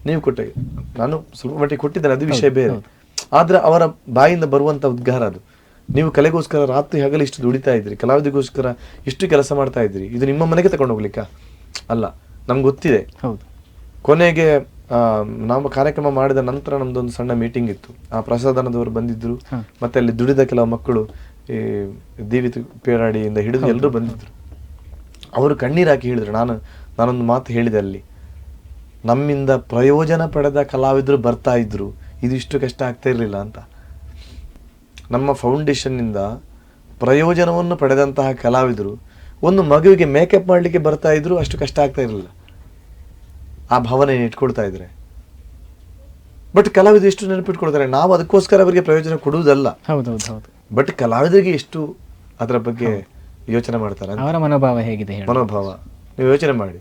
ನೀವು ಕೊಟ್ಟ, ನಾನು ಸ್ವಲ್ಪ ಮಟ್ಟಿಗೆ ಕೊಟ್ಟಿದ್ದೇನೆ, ಅದು ವಿಷಯ ಬೇರೆ. ಆದ್ರೆ ಅವರ ಬಾಯಿಂದ ಬರುವಂತ ಉದ್ಗಾರ ಅದು, ನೀವು ಕಲೆಗೋಸ್ಕರ ರಾತ್ರಿ ಹಗಲು ಇಷ್ಟು ದುಡಿತಾ ಇದ್ರಿ, ಕಲಾವಿದಗೋಸ್ಕರ ಇಷ್ಟು ಕೆಲಸ ಮಾಡ್ತಾ ಇದ್ರಿ, ಇದು ನಿಮ್ಮ ಮನೆಗೆ ತಗೊಂಡು ಹೋಗ್ಲಿಕ್ಕ ಅಲ್ಲ, ನಮ್ಗೆ ಗೊತ್ತಿದೆ. ಹೌದು, ಕೊನೆಗೆ ನಾವು ಕಾರ್ಯಕ್ರಮ ಮಾಡಿದ ನಂತರ ನಮ್ದೊಂದು ಸಣ್ಣ ಮೀಟಿಂಗ್ ಇತ್ತು. ಆ ಪ್ರಸಾದನದವರು ಬಂದಿದ್ರು, ಮತ್ತೆ ಅಲ್ಲಿ ದುಡಿದ ಕೆಲವು ಮಕ್ಕಳು ಈ ದೀವಿತ್ ಪೇರಾಡಿಯಿಂದ ಹಿಡಿದು ಎಲ್ಲರೂ ಬಂದಿದ್ರು. ಅವರು ಕಣ್ಣೀರಾಕಿ ಹೇಳಿದ್ರು, ನಾನೊಂದು ಮಾತು ಹೇಳಿದೆ ಅಲ್ಲಿ, ನಮ್ಮಿಂದ ಪ್ರಯೋಜನ ಪಡೆದ ಕಲಾವಿದರು ಬರ್ತಾ ಇದ್ರು, ಇದು ಇಷ್ಟು ಕಷ್ಟ ಆಗ್ತಾ ಇರಲಿಲ್ಲ ಅಂತ. ನಮ್ಮ ಫೌಂಡೇಶನ್ನಿಂದ ಪ್ರಯೋಜನವನ್ನು ಪಡೆದಂತಹ ಕಲಾವಿದರು ಒಂದು ಮಗುವಿಗೆ ಮೇಕಪ್ ಮಾಡಲಿಕ್ಕೆ ಬರ್ತಾ ಇದ್ರು, ಅಷ್ಟು ಕಷ್ಟ ಆಗ್ತಾ ಇರಲಿಲ್ಲ. ಆ ಭಾವನೆ ಇಟ್ಕೊಳ್ತಾ ಇದ್ರೆ, ಬಟ್ ಕಲಾವಿದರು ಎಷ್ಟು ನೆನಪಿಟ್ಕೊಳ್ತಾರೆ, ನಾವು ಅದಕ್ಕೋಸ್ಕರ ಅವರಿಗೆ ಪ್ರಯೋಜನ ಕೊಡುವುದಲ್ಲ. ಬಟ್ ಕಲಾವಿದರಿಗೆ ಎಷ್ಟು ಅದರ ಬಗ್ಗೆ ಯೋಚನೆ ಮಾಡ್ತಾರೆ, ಅವರ ಮನೋಭಾವ ಹೇಗಿದೆ, ಮನೋಭಾವ ನೀವು ಯೋಚನೆ ಮಾಡಿ.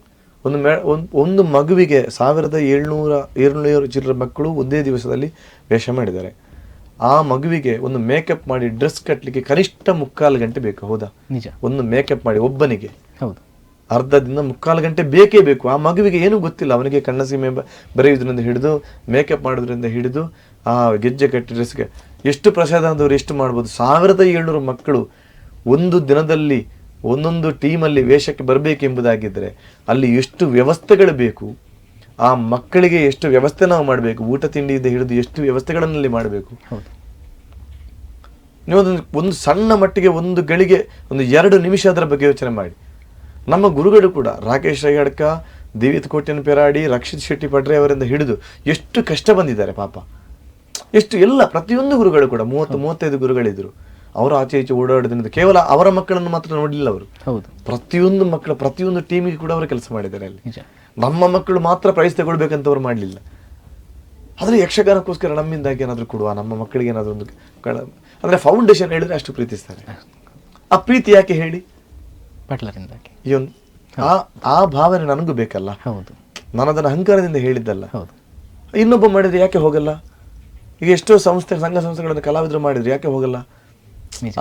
ಒಂದು ಮಗುವಿಗೆ 1700 ಚಿಲ್ಲರ ಮಕ್ಕಳು ಒಂದೇ ದಿವಸದಲ್ಲಿ ವೇಷ ಮಾಡಿದ್ದಾರೆ. ಆ ಮಗುವಿಗೆ ಒಂದು ಮೇಕಪ್ ಮಾಡಿ ಡ್ರೆಸ್ ಕಟ್ಟಲಿಕ್ಕೆ ಕನಿಷ್ಠ 3/4 ಗಂಟೆ ಬೇಕು. ಹೌದಾ? ನಿಜ. ಒಂದು ಮೇಕಪ್ ಮಾಡಿ ಒಬ್ಬನಿಗೆ ಅರ್ಧದಿಂದ 3/4 ಗಂಟೆ ಬೇಕೇ ಬೇಕು. ಆ ಮಗುವಿಗೆ ಏನೂ ಗೊತ್ತಿಲ್ಲ, ಅವನಿಗೆ ಕಣ್ಣಸೀಮೆ ಬರೆಯುವುದರಿಂದ ಹಿಡಿದು ಮೇಕಪ್ ಮಾಡೋದ್ರಿಂದ ಹಿಡಿದು ಆ ಗೆಜ್ಜೆ ಕಟ್ಟಿ ಡ್ರೆಸ್ಗೆ ಎಷ್ಟು ಪ್ರಸಾದದವರು ಎಷ್ಟು ಮಾಡ್ಬೋದು. 1700 ಮಕ್ಕಳು ಒಂದು ದಿನದಲ್ಲಿ ಒಂದೊಂದು ಟೀಮಲ್ಲಿ ವೇಷಕ್ಕೆ ಬರಬೇಕೆಂಬುದಾಗಿದ್ದರೆ ಅಲ್ಲಿ ಎಷ್ಟು ವ್ಯವಸ್ಥೆಗಳು ಬೇಕು, ಆ ಮಕ್ಕಳಿಗೆ ಎಷ್ಟು ವ್ಯವಸ್ಥೆ ನಾವು ಮಾಡಬೇಕು, ಊಟ ತಿಂಡಿಯಿಂದ ಹಿಡಿದು ಎಷ್ಟು ವ್ಯವಸ್ಥೆಗಳಲ್ಲಿ ಮಾಡಬೇಕು. ನೀವು ಒಂದು ಸಣ್ಣ ಮಟ್ಟಿಗೆ ಒಂದು ಗಳಿಗೆ 2 ನಿಮಿಷ ಅದರ ಬಗ್ಗೆ ಯೋಚನೆ ಮಾಡಿ. ನಮ್ಮ ಗುರುಗಳು ಕೂಡ ರಾಕೇಶ್ ರೈಗಡ್ಕ, ದಿವಿತ್ ಕೋಟ್ಯನ್ ಪೆರಾಡಿ, ರಕ್ಷಿತ್ ಶೆಟ್ಟಿ ಪಡ್ರೆ ಅವರಿಂದ ಹಿಡಿದು ಎಷ್ಟು ಕಷ್ಟ ಬಂದಿದ್ದಾರೆ ಪಾಪ. ಎಷ್ಟು ಎಲ್ಲ ಪ್ರತಿಯೊಂದು ಗುರುಗಳು ಕೂಡ 30-35 ಗುರುಗಳಿದ್ರು. ಅವರು ಆಚೆ ಈಚೆ ಓಡಾಡೋದ್ರಿಂದ ಕೇವಲ ಅವರ ಮಕ್ಕಳನ್ನು ಮಾತ್ರ ನೋಡಲಿಲ್ಲ ಅವರು. ಪ್ರತಿಯೊಂದು ಮಕ್ಕಳು ಪ್ರತಿಯೊಂದು ಟೀಮಿಗೆ ಕೂಡ ಅವರು ಕೆಲಸ ಮಾಡಿದ್ದಾರೆ ಅಲ್ಲಿ. ನಮ್ಮ ಮಕ್ಕಳು ಮಾತ್ರ ಪ್ರೈಸ್ ತಗೊಳ್ಬೇಕಂತ ಅವರು ಮಾಡಲಿಲ್ಲ. ಆದರೆ ಯಕ್ಷಗಾನಕ್ಕೋಸ್ಕರ ನಮ್ಮಿಂದಾಗಿ ಏನಾದರೂ ಕೊಡುವ, ನಮ್ಮ ಮಕ್ಕಳಿಗೆ ಏನಾದರೂ ಒಂದು ಅಂದರೆ ಫೌಂಡೇಶನ್ ಹೇಳಿದ್ರೆ ಅಷ್ಟು ಪ್ರೀತಿಸ್ತಾರೆ. ಆ ಪ್ರೀತಿ ಯಾಕೆ ಹೇಳಿ? ಪಟ್ಲರಿಂದಾಗಿ. ಆ ಭಾವನೆ ನನಗೂ ಬೇಕಲ್ಲ. ಹೌದು, ನಾನು ಅದನ್ನು ಅಹಂಕಾರದಿಂದ ಹೇಳಿದ್ದಲ್ಲ. ಹೌದು, ಇನ್ನೊಬ್ಬ ಮಾಡಿದ್ರೆ ಯಾಕೆ ಹೋಗಲ್ಲ? ಈಗ ಎಷ್ಟೋ ಸಂಘ ಸಂಸ್ಥೆಗಳನ್ನು ಕಲಾವಿದರು ಮಾಡಿದ್ರೆ ಯಾಕೆ ಹೋಗಲ್ಲ?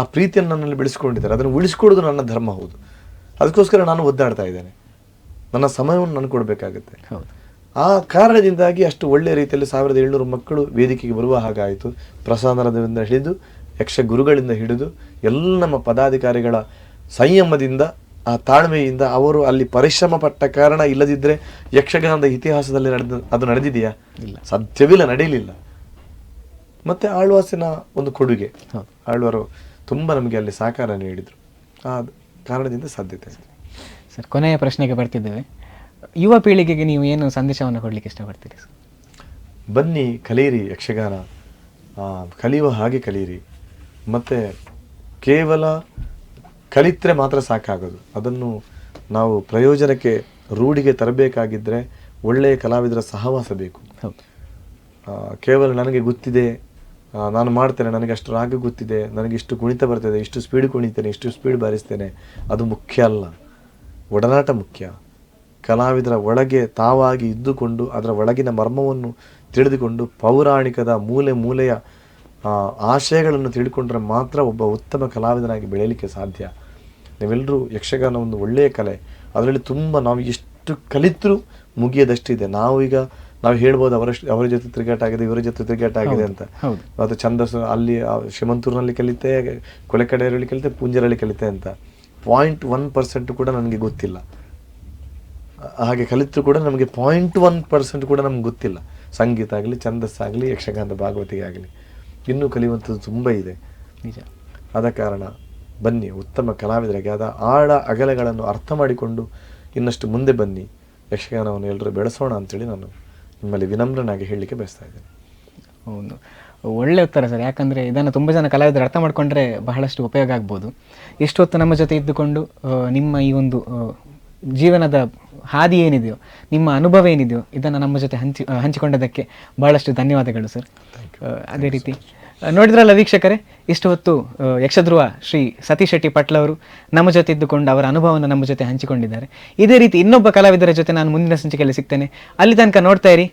ಆ ಪ್ರೀತಿಯನ್ನು ನನ್ನಲ್ಲಿ ಬೆಳೆಸ್ಕೊಂಡಿದ್ದಾರೆ, ಅದನ್ನು ಉಳಿಸ್ಕೊಡೋದು ನನ್ನ ಧರ್ಮ. ಹೌದು, ಅದಕ್ಕೋಸ್ಕರ ನಾನು ಒದ್ದಾಡ್ತಾ ಇದ್ದೇನೆ. ನನ್ನ ಸಮಯವನ್ನು ನಾನು ಕೊಡಬೇಕಾಗುತ್ತೆ. ಆ ಕಾರಣದಿಂದಾಗಿ ಅಷ್ಟು ಒಳ್ಳೆಯ ರೀತಿಯಲ್ಲಿ 1700 ಮಕ್ಕಳು ವೇದಿಕೆಗೆ ಬರುವ ಹಾಗಾಯಿತು. ಪ್ರಸಾದನದಿಂದ ಹಿಡಿದು ಯಕ್ಷ ಗುರುಗಳಿಂದ ಹಿಡಿದು ಎಲ್ಲ ನಮ್ಮ ಪದಾಧಿಕಾರಿಗಳ ಸಂಯಮದಿಂದ, ಆ ತಾಳ್ಮೆಯಿಂದ ಅವರು ಅಲ್ಲಿ ಪರಿಶ್ರಮ ಪಟ್ಟ ಕಾರಣ. ಇಲ್ಲದಿದ್ದರೆ ಯಕ್ಷಗಾನದ ಇತಿಹಾಸದಲ್ಲಿ ಅದು ನಡೆದಿದೆಯಾ? ಸಾಧ್ಯವಿಲ್ಲ, ನಡೆಯಲಿಲ್ಲ. ಮತ್ತೆ ಆಳ್ವಾಸಿನ ಒಂದು ಕೊಡುಗೆ, ಆಳ್ವರು ತುಂಬ ನಮಗೆ ಅಲ್ಲಿ ಸಹಕಾರ ನೀಡಿದರು. ಆ ಕಾರಣದಿಂದ ಸಾಧ್ಯತೆ. ಸರ್, ಕೊನೆಯ ಪ್ರಶ್ನೆಗೆ ಬರ್ತಿದ್ದೇವೆ. ಯುವ ಪೀಳಿಗೆಗೆ ನೀವು ಏನು ಸಂದೇಶವನ್ನು ಕೊಡಲಿಕ್ಕೆ ಇಷ್ಟಪಡ್ತೀರಿ ಸರ್? ಬನ್ನಿ, ಕಲಿಯಿರಿ ಯಕ್ಷಗಾನ, ಕಲಿಯುವ ಹಾಗೆ ಕಲಿಯಿರಿ. ಮತ್ತು ಕೇವಲ ಕಲಿತರೆ ಮಾತ್ರ ಸಾಕಾಗೋದು, ಅದನ್ನು ನಾವು ಪ್ರಯೋಜನಕ್ಕೆ ರೂಢಿಗೆ ತರಬೇಕಾಗಿದ್ದರೆ ಒಳ್ಳೆಯ ಕಲಾವಿದರ ಸಹವಾಸ ಬೇಕು. ಕೇವಲ ನನಗೆ ಗೊತ್ತಿದೆ, ನಾನು ಮಾಡ್ತೇನೆ, ನನಗೆ ಅಷ್ಟು ರಾಗ ಗೊತ್ತಿದೆ, ನನಗೆ ಇಷ್ಟು ಕುಣಿತ ಬರ್ತದೆ, ಇಷ್ಟು ಸ್ಪೀಡ್ ಕುಣಿತೇನೆ, ಇಷ್ಟು ಸ್ಪೀಡ್ ಬಾರಿಸ್ತೇನೆ, ಅದು ಮುಖ್ಯ ಅಲ್ಲ. ಒಡನಾಟ ಮುಖ್ಯ. ಕಲಾವಿದರ ಒಳಗೆ ತಾವಾಗಿ ಇದ್ದುಕೊಂಡು ಅದರ ಒಳಗಿನ ಮರ್ಮವನ್ನು ತಿಳಿದುಕೊಂಡು ಪೌರಾಣಿಕದ ಮೂಲೆ ಮೂಲೆಯ ಆಶಯಗಳನ್ನು ತಿಳ್ಕೊಂಡ್ರೆ ಮಾತ್ರ ಒಬ್ಬ ಉತ್ತಮ ಕಲಾವಿದನಾಗಿ ಬೆಳೆಯಲಿಕ್ಕೆ ಸಾಧ್ಯ. ನೀವೆಲ್ಲರೂ ಯಕ್ಷಗಾನ ಒಂದು ಒಳ್ಳೆಯ ಕಲೆ, ಅದರಲ್ಲಿ ತುಂಬ ನಾವು ಎಷ್ಟು ಕಲಿತರೂ ಮುಗಿಯದಷ್ಟಿದೆ. ನಾವು ಹೇಳ್ಬೋದು ಅವರ ಜೊತೆ ತಿರುಗಾಟ ಆಗಿದೆ, ಇವರ ಜೊತೆ ತಿರುಗಾಟ ಆಗಿದೆ ಅಂತ. ಅದು ಛಂದಸ್ಸು ಅಲ್ಲಿ ಶ್ರೀಮಂತೂರಿನಲ್ಲಿ ಕಲಿತೆ, ಕೊಲೆಕಡೆಯಲ್ಲಿ ಕಲಿತೆ, ಪೂಂಜರಲ್ಲಿ ಕಲಿತೆ ಅಂತ 0.1% ಕೂಡ ನನಗೆ ಗೊತ್ತಿಲ್ಲ. ಹಾಗೆ ಕಲಿತರು ಕೂಡ ನಮಗೆ 0.1% ಕೂಡ ನಮ್ಗೆ ಗೊತ್ತಿಲ್ಲ. ಸಂಗೀತ ಆಗಲಿ, ಛಂದಸ್ಸಾಗಲಿ, ಯಕ್ಷಗಾನದ ಭಾಗವತಿಗೆ ಆಗಲಿ ಇನ್ನೂ ಕಲಿಯುವಂಥದ್ದು ತುಂಬ ಇದೆ. ನಿಜ. ಆದ ಕಾರಣ ಬನ್ನಿ, ಉತ್ತಮ ಕಲಾವಿದರಿಗೆ ಆದ ಆಳ ಅಗಲಗಳನ್ನು ಅರ್ಥ ಮಾಡಿಕೊಂಡು ಇನ್ನಷ್ಟು ಮುಂದೆ ಬನ್ನಿ, ಯಕ್ಷಗಾನವನ್ನು ಎಲ್ಲರೂ ಬೆಳೆಸೋಣ ಅಂತೇಳಿ ನಾನು ನಿಮ್ಮಲ್ಲಿ ವಿನಮ್ರನಾಗಿ ಹೇಳಲಿಕ್ಕೆ ಬಯಸ್ತಾ ಇದ್ದೇನೆ. ಹೌದು, ಒಳ್ಳೆ ಉತ್ತರ ಸರ್. ಯಾಕಂದರೆ ಇದನ್ನು ತುಂಬ ಜನ ಕಲಾವಿದರು ಅರ್ಥ ಮಾಡಿಕೊಂಡ್ರೆ ಬಹಳಷ್ಟು ಉಪಯೋಗ ಆಗ್ಬೋದು. ಎಷ್ಟು ಹೊತ್ತು ನಮ್ಮ ಜೊತೆ ಇದ್ದುಕೊಂಡು ನಿಮ್ಮ ಈ ಒಂದು ಜೀವನದ ಹಾದಿ ಏನಿದೆಯೋ, ನಿಮ್ಮ ಅನುಭವ ಏನಿದೆಯೋ, ಇದನ್ನು ನಮ್ಮ ಜೊತೆ ಹಂಚಿಕೊಂಡದಕ್ಕೆ ಬಹಳಷ್ಟು ಧನ್ಯವಾದಗಳು ಸರ್. ಅದೇ ರೀತಿ ನೋಡಿದ್ರಲ್ಲ ವೀಕ್ಷಕರೇ, ಇಷ್ಟು ಹೊತ್ತು ಯಕ್ಷಧ್ರುವ ಶ್ರೀ ಸತೀಶ್ ಶೆಟ್ಟಿ ಪಟ್ಲವರು ನಮ್ಮ ಜೊತೆ ಇದ್ದುಕೊಂಡು ಅವರ ಅನುಭವವನ್ನು ನಮ್ಮ ಜೊತೆ ಹಂಚಿಕೊಂಡಿದ್ದಾರೆ. ಇದೇ ರೀತಿ ಇನ್ನೊಬ್ಬ ಕಲಾವಿದರ ಜೊತೆ ನಾನು ಮುಂದಿನ ಸಂಚಿಕೆಯಲ್ಲಿ ಸಿಗ್ತೇನೆ. ಅಲ್ಲಿ ತನಕ ನೋಡ್ತಾ ಇರಿ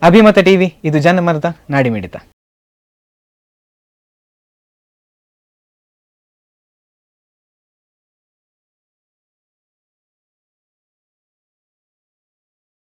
ಅಭಿಮತ ಟಿವಿ. ಇದು ಜನಮನದ ನಾಡಿಮಿಡಿತ.